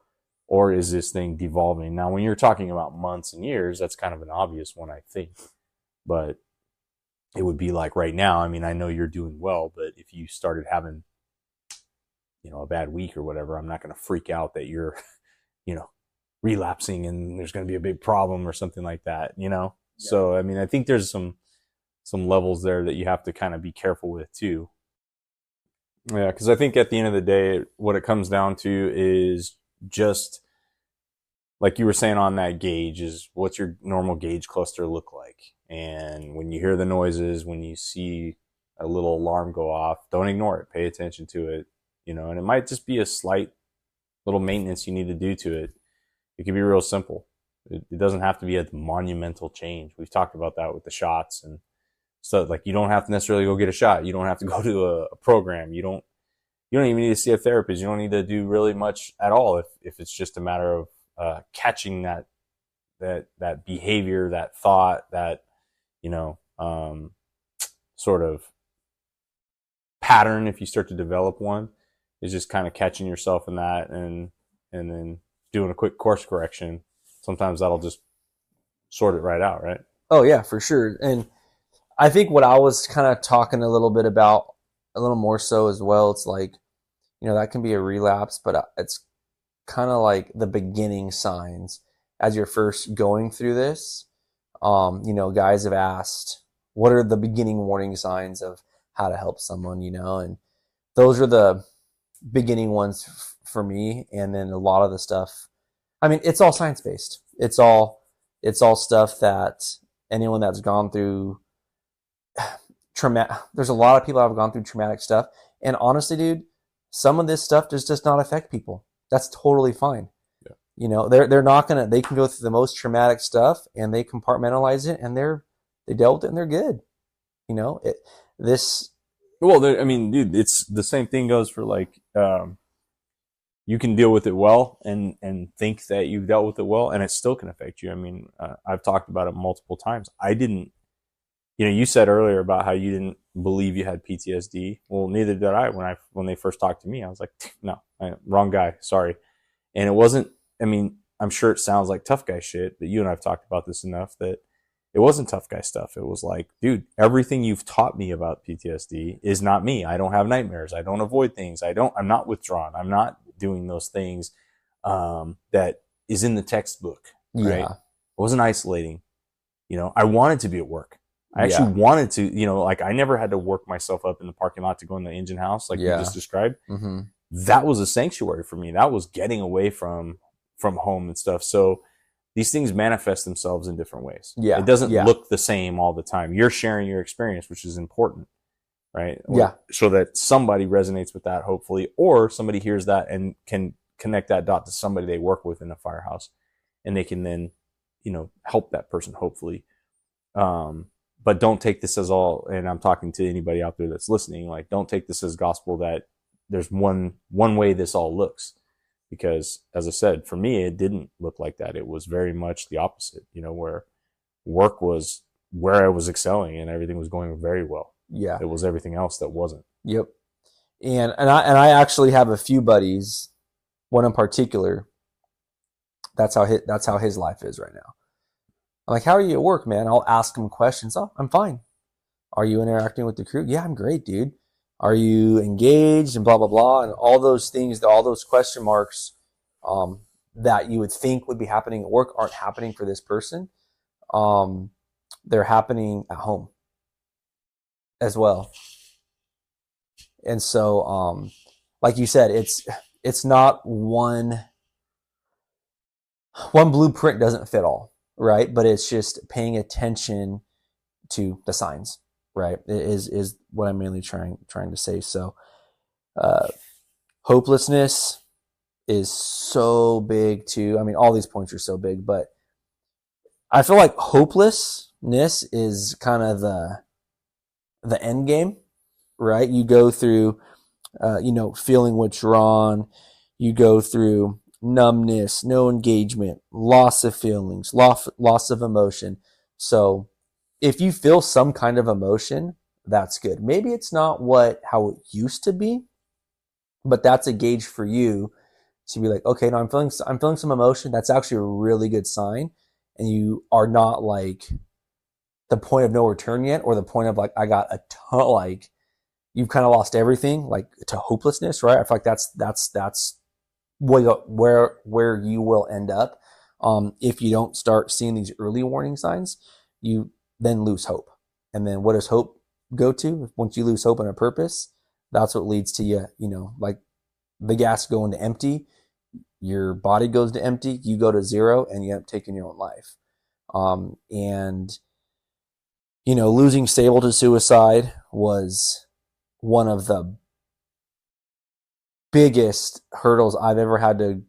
or is this thing devolving? Now, when you're talking about months and years, that's kind of an obvious one, I think. But it would be like right now, I mean, I know you're doing well, but if you started having, a bad week or whatever, I'm not going to freak out that you're, relapsing and there's going to be a big problem or something like that, Yeah. So, I mean, I think there's some some levels there that you have to kind of be careful with too. Yeah, because I think at the end of the day, what it comes down to is just like you were saying on that gauge is what's your normal gauge cluster look like? And when you hear the noises, when you see a little alarm go off, don't ignore it. Pay attention to it, and it might just be a slight little maintenance you need to do to it. It can be real simple. It doesn't have to be a monumental change. We've talked about that with the shots and stuff. Like you don't have to necessarily go get a shot. You don't have to go to a program. You don't even need to see a therapist. You don't need to do really much at all if it's just a matter of catching that behavior, that thought, that sort of pattern. If you start to develop one, is just kind of catching yourself in that and then doing a quick course correction. Sometimes that'll just sort it right out, right? Oh yeah, for sure. And I think what I was kind of talking a little bit about, a little more so as well, it's like, that can be a relapse, but it's kind of like the beginning signs as you're first going through this. Guys have asked, what are the beginning warning signs of how to help someone, and those are the beginning ones for me. And then a lot of the stuff, I mean, it's all science-based. It's all stuff that anyone that's gone through there's a lot of people that have gone through traumatic stuff. And honestly, dude, some of this stuff does not affect people. That's totally fine. Yeah. They're not they can go through the most traumatic stuff and they compartmentalize it and they dealt with it and they're good. Well, I mean, dude, it's the same thing goes for like, you can deal with it well and think that you've dealt with it well and it still can affect you. I mean, I've talked about it multiple times. I didn't, you said earlier about how you didn't believe you had PTSD. Well, neither did I when they first talked to me. I was like, no, wrong guy. Sorry. And it wasn't, I mean, I'm sure it sounds like tough guy shit, but you and I have talked about this enough that it wasn't tough guy stuff. It was like, dude, everything you've taught me about PTSD is not me. I don't have nightmares. I don't avoid things. I'm not withdrawn. I'm not doing those things, that is in the textbook. Right? Yeah. It wasn't isolating. I wanted to be at work. I actually wanted to, like I never had to work myself up in the parking lot to go in the engine house like you just described. Mm-hmm. That was a sanctuary for me. That was getting away from home and stuff. So these things manifest themselves in different ways. Yeah. It doesn't look the same all the time. You're sharing your experience, which is important, right? Yeah. So that somebody resonates with that, hopefully, or somebody hears that and can connect that dot to somebody they work with in a firehouse and they can then, help that person, hopefully. But don't take this as all, and I'm talking to anybody out there that's listening, like don't take this as gospel that there's one way this all looks. Because as I said, for me, it didn't look like that. It was very much the opposite, where work was where I was excelling and everything was going very well. Yeah. It was everything else that wasn't. Yep. And I actually have a few buddies, one in particular, that's how his life is right now. I'm like, how are you at work, man? I'll ask him questions. Oh, I'm fine. Are you interacting with the crew? Yeah, I'm great, dude. Are you engaged and blah, blah, blah. And all those things, all those question marks that you would think would be happening at work aren't happening for this person. They're happening at home as well. And so, like you said, it's not one blueprint doesn't fit all. Right. But it's just paying attention to the signs, right? Is what I'm mainly trying to say. So, hopelessness is so big too. I mean, all these points are so big, but I feel like hopelessness is kind of the end game, right? You go through, feeling withdrawn. You go through numbness, no engagement, loss of feelings, loss of emotion. So if you feel some kind of emotion, that's good. Maybe it's not how it used to be, but that's a gauge for you to be like, okay, no, I'm feeling some emotion. That's actually a really good sign. And you are not like the point of no return yet, or the point of like, I got a ton, like you've kind of lost everything, like to hopelessness, right? I feel like that's where you will end up if you don't start seeing these early warning signs. You then lose hope. And then what does hope go to? Once you lose hope and a purpose, that's what leads to you, like the gas going to empty, your body goes to empty, you go to zero, and you end up taking your own life. And losing Sable to suicide was one of the biggest hurdles I've ever had to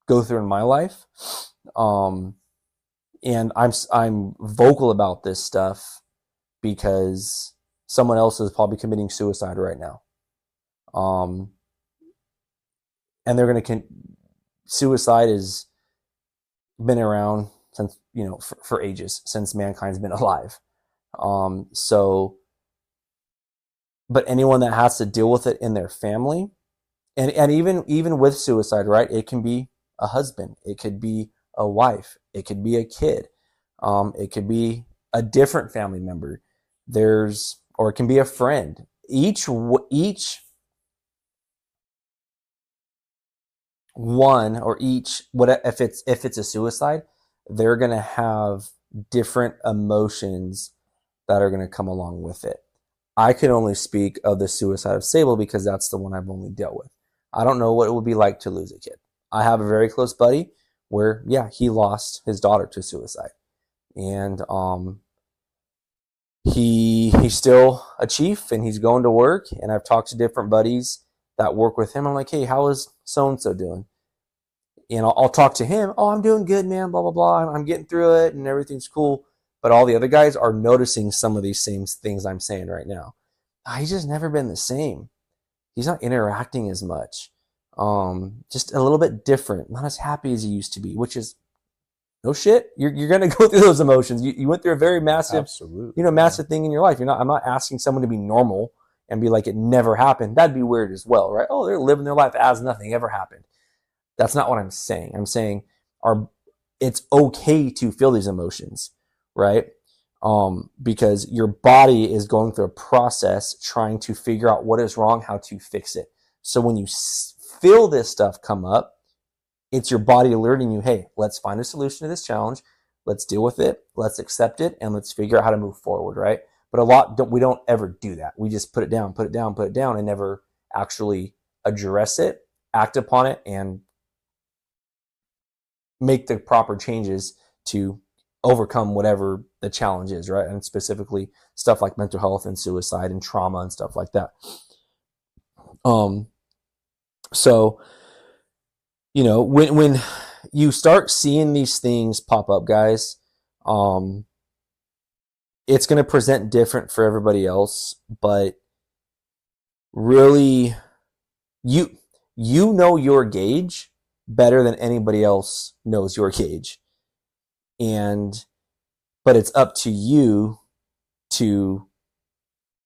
go through in my life. And I'm vocal about this stuff because someone else is probably committing suicide right now. And they're going to suicide has been around since, for ages, since mankind's been alive. But anyone that has to deal with it in their family, and even with suicide, right? It can be a husband, it could be a wife, it could be a kid, it could be a different family member. Or it can be a friend. Each one, or each, if it's a suicide, they're gonna have different emotions that are gonna come along with it. I can only speak of the suicide of Sable because that's the one I've only dealt with. I don't know what it would be like to lose a kid. I have a very close buddy where, yeah, he lost his daughter to suicide. And he's still a chief and he's going to work. And I've talked to different buddies that work with him. I'm like, hey, how is so-and-so doing? And I'll talk to him. Oh, I'm doing good, man, blah, blah, blah. I'm getting through it and everything's cool. But all the other guys are noticing some of these same things I'm saying right now. He's just never been the same. He's not interacting as much. Just a little bit different. Not as happy as he used to be, which is no shit. You're going to go through those emotions. You went through a very massive, massive thing in your life. I'm not asking someone to be normal and be like it never happened. That'd be weird as well, right? Oh, they're living their life as nothing ever happened. That's not what I'm saying. I'm saying it's okay to feel these emotions, right? Because your body is going through a process trying to figure out what is wrong, how to fix it. So when you feel this stuff come up, it's your body alerting you, hey, let's find a solution to this challenge. Let's deal with it. Let's accept it. And let's figure out how to move forward, right? But we don't ever do that. We just put it down, and never actually address it, act upon it, and make the proper changes to overcome whatever the challenge is, right? And specifically stuff like mental health and suicide and trauma and stuff like that. So, when you start seeing these things pop up, guys, it's going to present different for everybody else, but really you know your gauge better than anybody else knows your gauge. But it's up to you to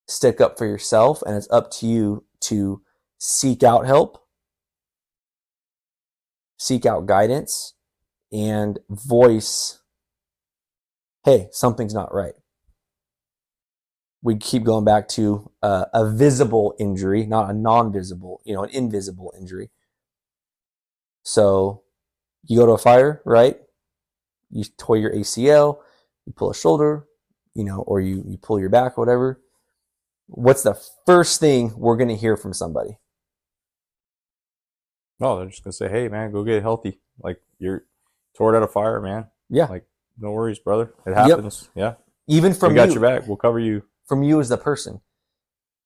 stick up for yourself, and it's up to you to seek out help, seek out guidance, and voice, hey, something's not right. We keep going back to a visible injury, not a non-visible, an invisible injury. So you go to a fire, right? You tear your ACL, you pull a shoulder, or you pull your back or whatever. What's the first thing we're going to hear from somebody? No, they're just going to say, hey, man, go get healthy. Like, you're tore it out of fire, man. Yeah. Like, no worries, brother. It happens. Yep. Yeah. Even from we got your back. We'll cover you. From you as the person.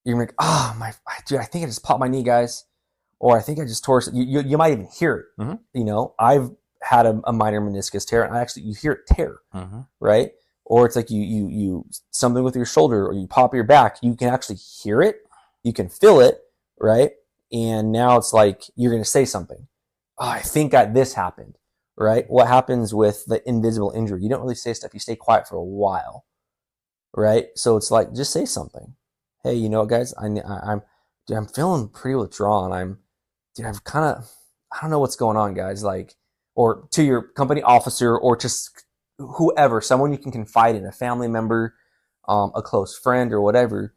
You're like, dude, I think I just popped my knee, guys. Or I think I just tore. You might even hear it. Mm-hmm. I've had a minor meniscus tear, and you hear it tear, right? Or it's like you something with your shoulder, or you pop your back. You can actually hear it. You can feel it, right? And now it's like you're going to say something. Oh, I think this happened, right? What happens with the invisible injury? You don't really say stuff. You stay quiet for a while, right? So it's like, just say something. Hey, you know what, guys? I'm feeling pretty withdrawn. I don't know what's going on, guys. Like, or to your company officer, or just whoever, someone you can confide in, a family member, a close friend, or whatever,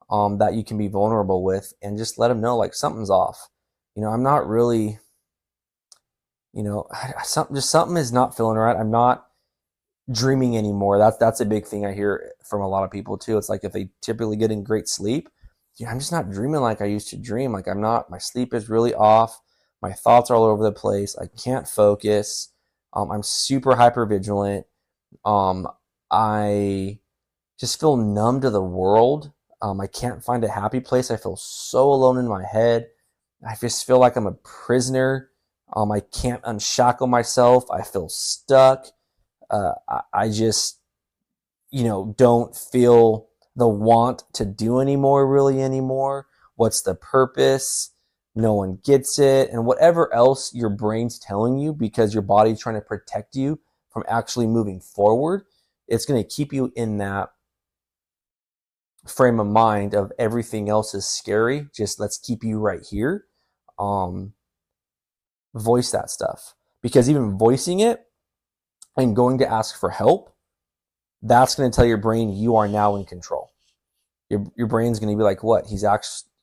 that you can be vulnerable with, and just let them know, like, something's off. I'm not really, something is not feeling right. I'm not dreaming anymore. That's a big thing I hear from a lot of people too. It's like if they typically get in great sleep, yeah, I'm just not dreaming like I used to dream. Like I'm not. My sleep is really off. My thoughts are all over the place. I can't focus. I'm super hyper vigilant. Um, I just feel numb to the world. I can't find a happy place. I feel so alone in my head. I just feel like I'm a prisoner. I can't unshackle myself. I feel stuck. I just, don't feel the want to do anymore, really anymore. What's the purpose? No one gets it. And whatever else your brain's telling you because your body's trying to protect you from actually moving forward, it's going to keep you in that frame of mind of everything else is scary. Just let's keep you right here. Um, Voice that stuff because even voicing it and going to ask for help, that's going to tell your brain you are now in control. Your brain's going to be like, what?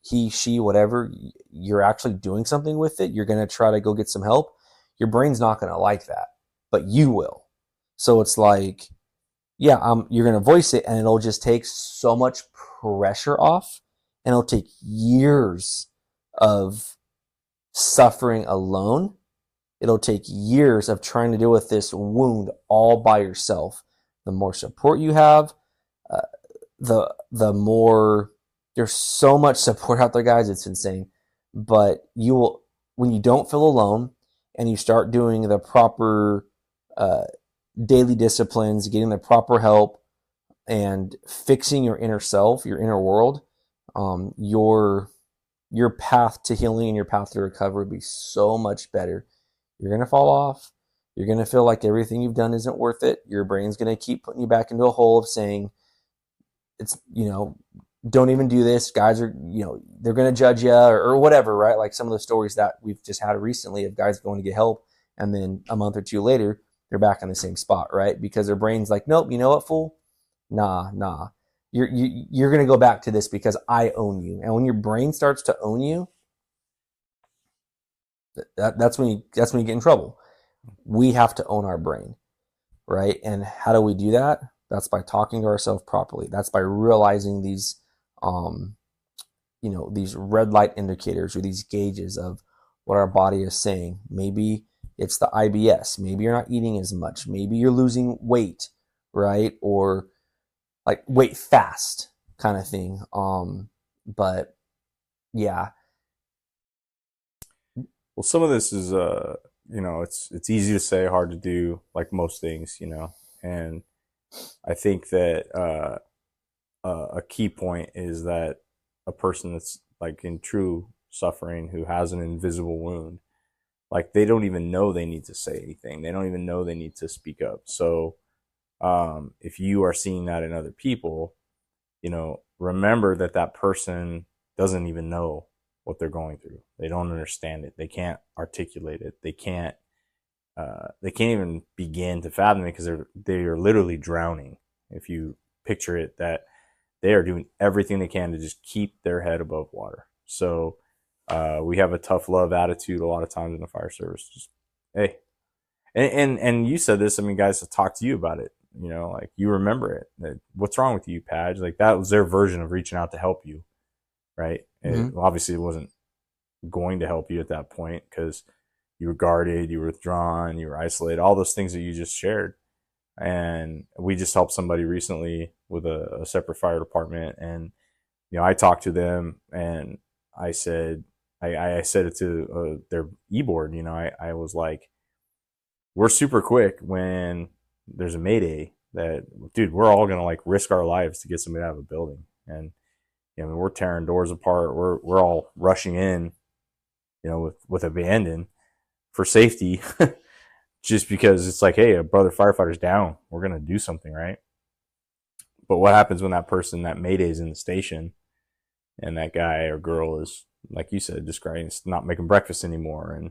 He, she, whatever. You're actually doing something with it. You're going to try to go get some help. Your brain's not going to like that, but you will. So it's like, yeah, you're going to voice it and it'll just take so much pressure off and it'll take years of suffering alone. It'll take years of trying to deal with this wound all by yourself. The more support you have, uh, the more there's so much support out there, guys. It's insane. But you will, when you don't feel alone and you start doing the proper uh, daily disciplines, getting the proper help, and fixing your inner self, your inner world, your path to healing and your path to recovery would be so much better. You're gonna fall off. You're gonna feel like everything you've done isn't worth it. Your brain's gonna keep putting you back into a hole of saying it's don't even do this. Guys are they're gonna judge you or whatever, right? Like some of the stories that we've just had recently of guys going to get help and then a month or two later they're back in the same spot, right? Because their brain's like, nope, you know what, fool? Nah. You're gonna go back to this because I own you. And when your brain starts to own you, that's when you get in trouble. We have to own our brain, right? And how do we do that? That's by talking to ourselves properly. That's by realizing these these red light indicators or these gauges of what our body is saying. Maybe it's the IBS. Maybe you're not eating as much. Maybe you're losing weight, right? Or like weight fast kind of thing. But yeah. Well, some of this is, it's easy to say, hard to do, like most things, and I think that a key point is that a person that's like in true suffering who has an invisible wound, like they don't even know they need to say anything. They don't even know they need to speak up. So if you are seeing that in other people, remember that that person doesnn even know what they're going through. They don't understand it. They can't articulate it. They can't even begin to fathom it because they're literally drowning. If you picture it, that they are doing everything they can to just keep their head above water. So we have a tough love attitude a lot of times in the fire service. Just hey, and you said this. I mean, guys have talked to you about it. Like you remember it. That, what's wrong with you, Padge? Like that was their version of reaching out to help you, right? Mm-hmm. Obviously, it wasn't going to help you at that point because you were guarded, you were withdrawn, you were isolated, all those things that you just shared. And we just helped somebody recently with a separate fire department, and I talked to them and I said, I said it to their e-board. I was like, we're super quick when there's a mayday that, dude, we're all gonna like risk our lives to get somebody out of a building, and we're tearing doors apart, we're all rushing in, with abandon for safety, just because it's like, hey, a brother firefighter's down, we're gonna do something, right? But what happens when that person, that mayday, is in the station, and that guy or girl is, like you said, describing, it's not making breakfast anymore, and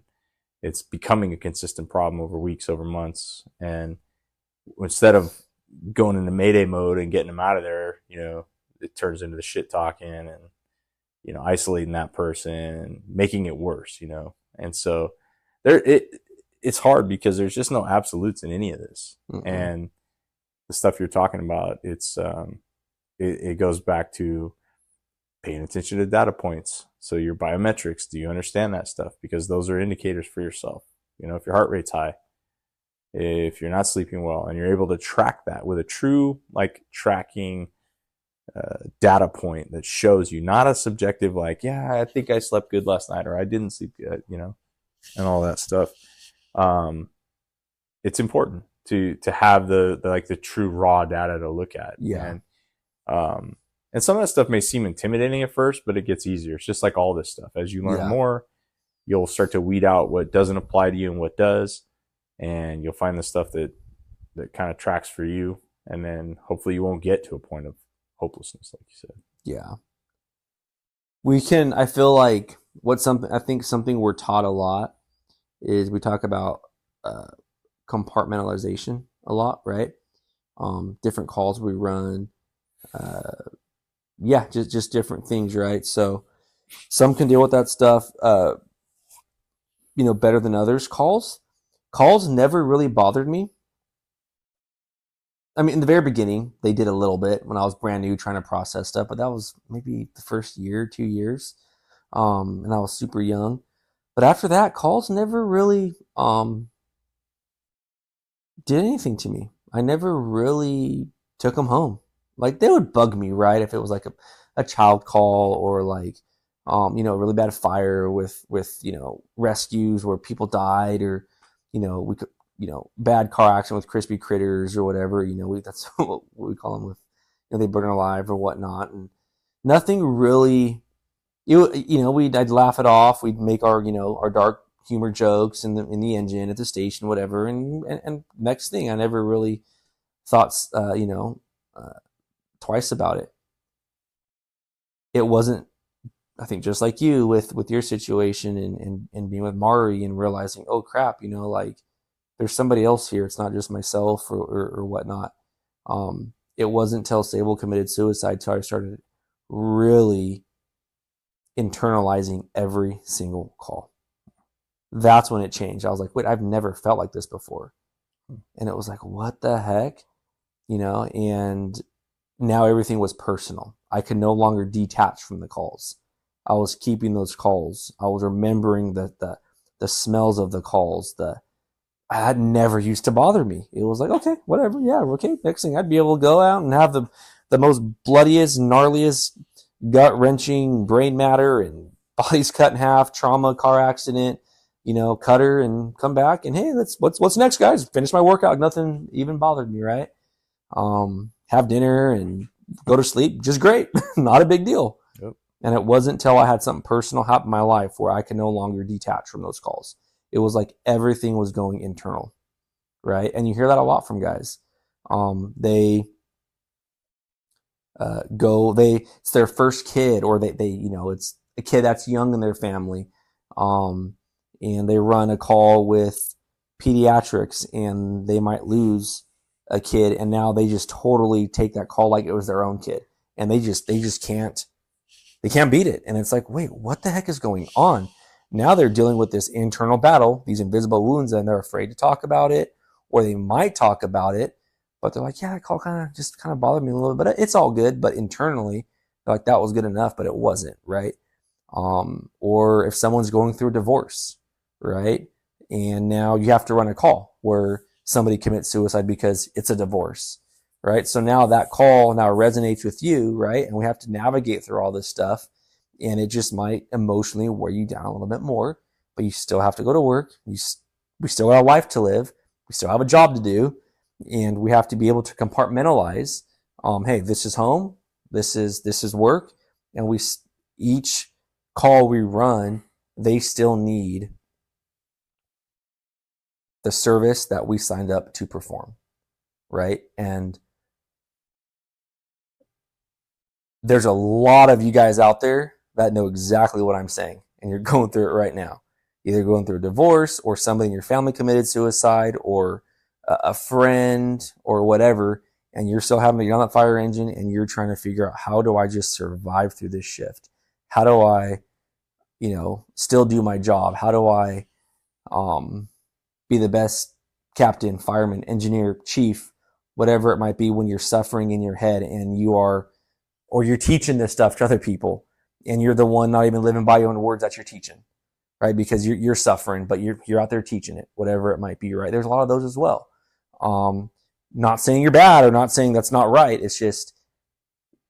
it's becoming a consistent problem over weeks, over months, and instead of going into mayday mode and getting them out of there, it turns into the shit talking and isolating that person and making it worse, and so it's hard because there's just no absolutes in any of this. Mm-mm. And the stuff you're talking about, it goes back to paying attention to data points. So your biometrics, do you understand that stuff? Because those are indicators for yourself. You know, if your heart rate's high, if you're not sleeping well, and you're able to track that with a true like tracking data point that shows you, not a subjective like, yeah, I think I slept good last night or I didn't sleep good, you know, and all that stuff. It's important to have the like the true raw data to look at. Yeah. And some of that stuff may seem intimidating at first, but it gets easier. It's just like all this stuff. As you learn more, you'll start to weed out what doesn't apply to you and what does, and you'll find the stuff that kind of tracks for you. And then hopefully you won't get to a point of hopelessness, like you said. Yeah. I feel like I think something we're taught a lot is we talk about compartmentalization a lot, right? Different calls we run, just different things, right? So some can deal with that stuff, better than others. Calls never really bothered me. I mean, in the very beginning, they did a little bit when I was brand new trying to process stuff, but that was maybe the first year, 2 years, and I was super young. But after that, calls never really did anything to me. I never really took them home. Like, they would bug me, right? If it was like a child call, or like, really bad fire with rescues where people died, or, we could, bad car accident with crispy critters or whatever, that's what we call them, with, they burn alive or whatnot. And nothing really, I'd laugh it off. We'd make our dark humor jokes in the engine at the station, whatever. And next thing, I never really thought, twice about it. It wasn't, I think, just like you with your situation and being with Mari and realizing, oh crap, like, there's somebody else here. It's not just myself or whatnot. It wasn't until Sable committed suicide till I started really internalizing every single call. That's when it changed. I was like, wait, I've never felt like this before. And it was like, what the heck? And now everything was personal. I could no longer detach from the calls. I was keeping those calls. I was remembering the smells of the calls. I had never used to bother me. It was like, okay, whatever. Yeah, okay. Next thing, I'd be able to go out and have the most bloodiest, gnarliest, gut-wrenching brain matter and bodies cut in half, trauma, car accident, cutter, and come back and, hey, what's next, guys? Finish my workout. Nothing even bothered me, right? Have dinner and go to sleep. Just great. Not a big deal. Yep. And it wasn't until I had something personal happen in my life where I could no longer detach from those calls. It was like everything was going internal, right? And you hear that a lot from guys. They it's their first kid, or they it's a kid that's young in their family, and they run a call with pediatrics, and they might lose a kid, and now they just totally take that call like it was their own kid, and they just can't beat it. And it's like, wait, what the heck is going on? Now they're dealing with this internal battle, these invisible wounds, and they're afraid to talk about it, or they might talk about it, but they're like, yeah, that call kind of bothered me a little bit, but it's all good. But internally, they're like, that was good enough, but it wasn't, right? Or if someone's going through a divorce, right? And now you have to run a call where somebody commits suicide because it's a divorce, right? So now that call now resonates with you, right? And we have to navigate through all this stuff. And it just might emotionally wear you down a little bit more, but you still have to go to work. We still got a life to live. We still have a job to do, and we have to be able to compartmentalize. Hey, this is home. This is work, and each call we run, they still need the service that we signed up to perform, right? And there's a lot of you guys out there that know exactly what I'm saying, and you're going through it right now. Either going through a divorce, or somebody in your family committed suicide, or a friend, or whatever, and you're still having to get on that fire engine, and you're trying to figure out, how do I just survive through this shift? How do I, still do my job? How do I be the best captain, fireman, engineer, chief, whatever it might be, when you're suffering in your head and or you're teaching this stuff to other people and you're the one not even living by your own words that you're teaching, right? Because you're suffering, but you're out there teaching it, whatever it might be, right? There's a lot of those as well. Not saying you're bad or not saying that's not right. It's just,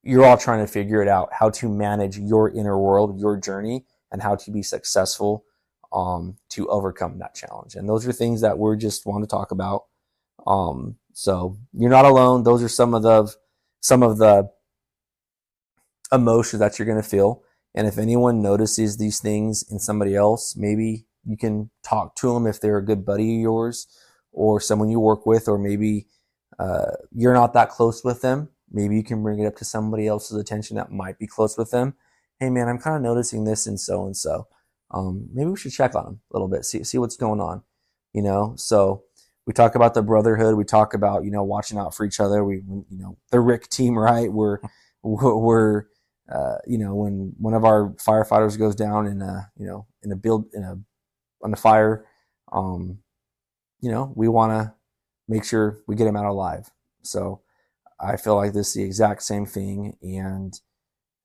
you're all trying to figure it out, how to manage your inner world, your journey, and how to be successful to overcome that challenge. And those are things that we're just want to talk about. So you're not alone. Those are some of the emotions that you're going to feel. And if anyone notices these things in somebody else, maybe you can talk to them if they're a good buddy of yours or someone you work with, or maybe you're not that close with them. Maybe you can bring it up to somebody else's attention that might be close with them. Hey man, I'm kind of noticing this and so and so. Maybe we should check on them a little bit, see what's going on. So we talk about the brotherhood. We talk about, watching out for each other. The Rick team, right? We're when one of our firefighters goes down on a fire, we want to make sure we get him out alive. So I feel like this is the exact same thing. And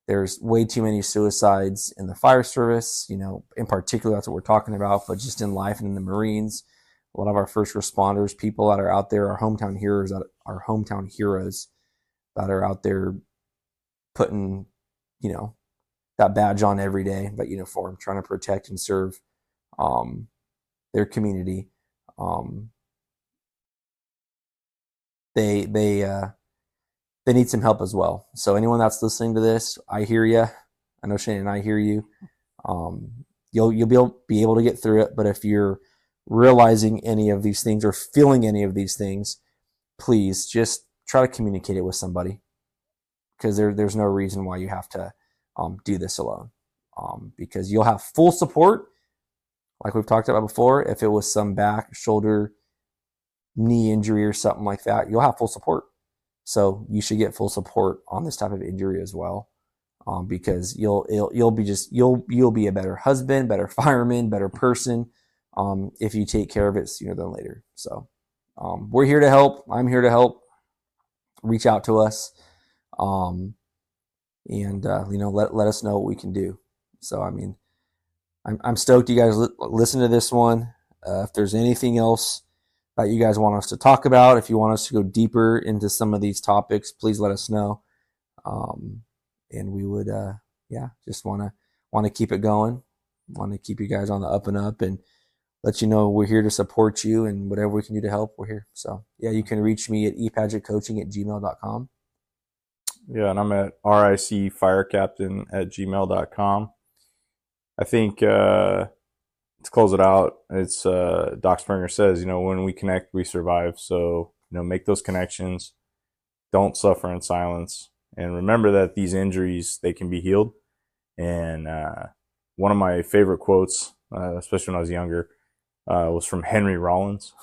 there's way too many suicides in the fire service, in particular, that's what we're talking about, but just in life and in the Marines, a lot of our first responders, people that are out there, our hometown heroes that are out there putting, that badge on every day, that uniform, trying to protect and serve their community. They need some help as well. So anyone that's listening to this, I hear you. I know Shane and I hear you. You'll be able to get through it. But if you're realizing any of these things or feeling any of these things, please just try to communicate it with somebody, because there's no reason why you have to do this alone. Because you'll have full support, like we've talked about before. If it was some back, shoulder, knee injury or something like that, you'll have full support. So you should get full support on this type of injury as well, because you'll be a better husband, better fireman, better person if you take care of it sooner than later. So we're here to help. I'm here to help. Reach out to us, and let us know what we can do. So I'm stoked you guys listen to this one. If there's anything else that you guys want us to talk about, if you want us to go deeper into some of these topics, please let us know. And we would, just want to keep it going. Want to keep you guys on the up and up and let you know we're here to support you, and whatever we can do to help, we're here. So yeah, you can reach me at epadgettcoaching@gmail.com. Yeah, and I'm at ricfirecaptain@gmail.com. I think to close it out, it's Doc Springer says, when we connect, we survive. So, make those connections. Don't suffer in silence. And remember that these injuries, they can be healed. And one of my favorite quotes, especially when I was younger, was from Henry Rollins,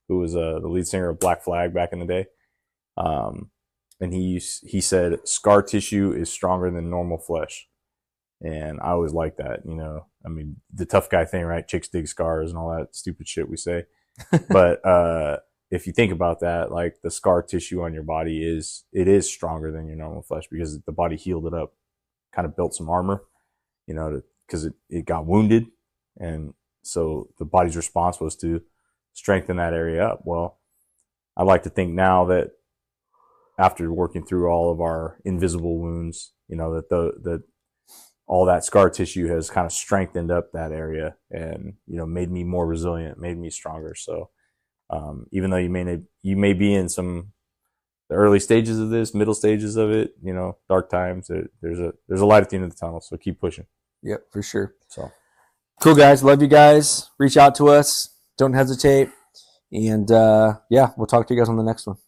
who was the lead singer of Black Flag back in the day. And he said, "Scar tissue is stronger than normal flesh." And I always like that, the tough guy thing, right? Chicks dig scars and all that stupid shit we say. But if you think about that, like the scar tissue on your body is stronger than your normal flesh, because the body healed it up, kind of built some armor, because it got wounded. And so the body's response was to strengthen that area up. Well, I like to think now that after working through all of our invisible wounds, that all that scar tissue has kind of strengthened up that area and, made me more resilient, made me stronger. So, even though you may be in the early stages of this, middle stages of it, dark times, there's a light at the end of the tunnel. So keep pushing. Yep, for sure. So cool, guys. Love you guys. Reach out to us. Don't hesitate. And we'll talk to you guys on the next one.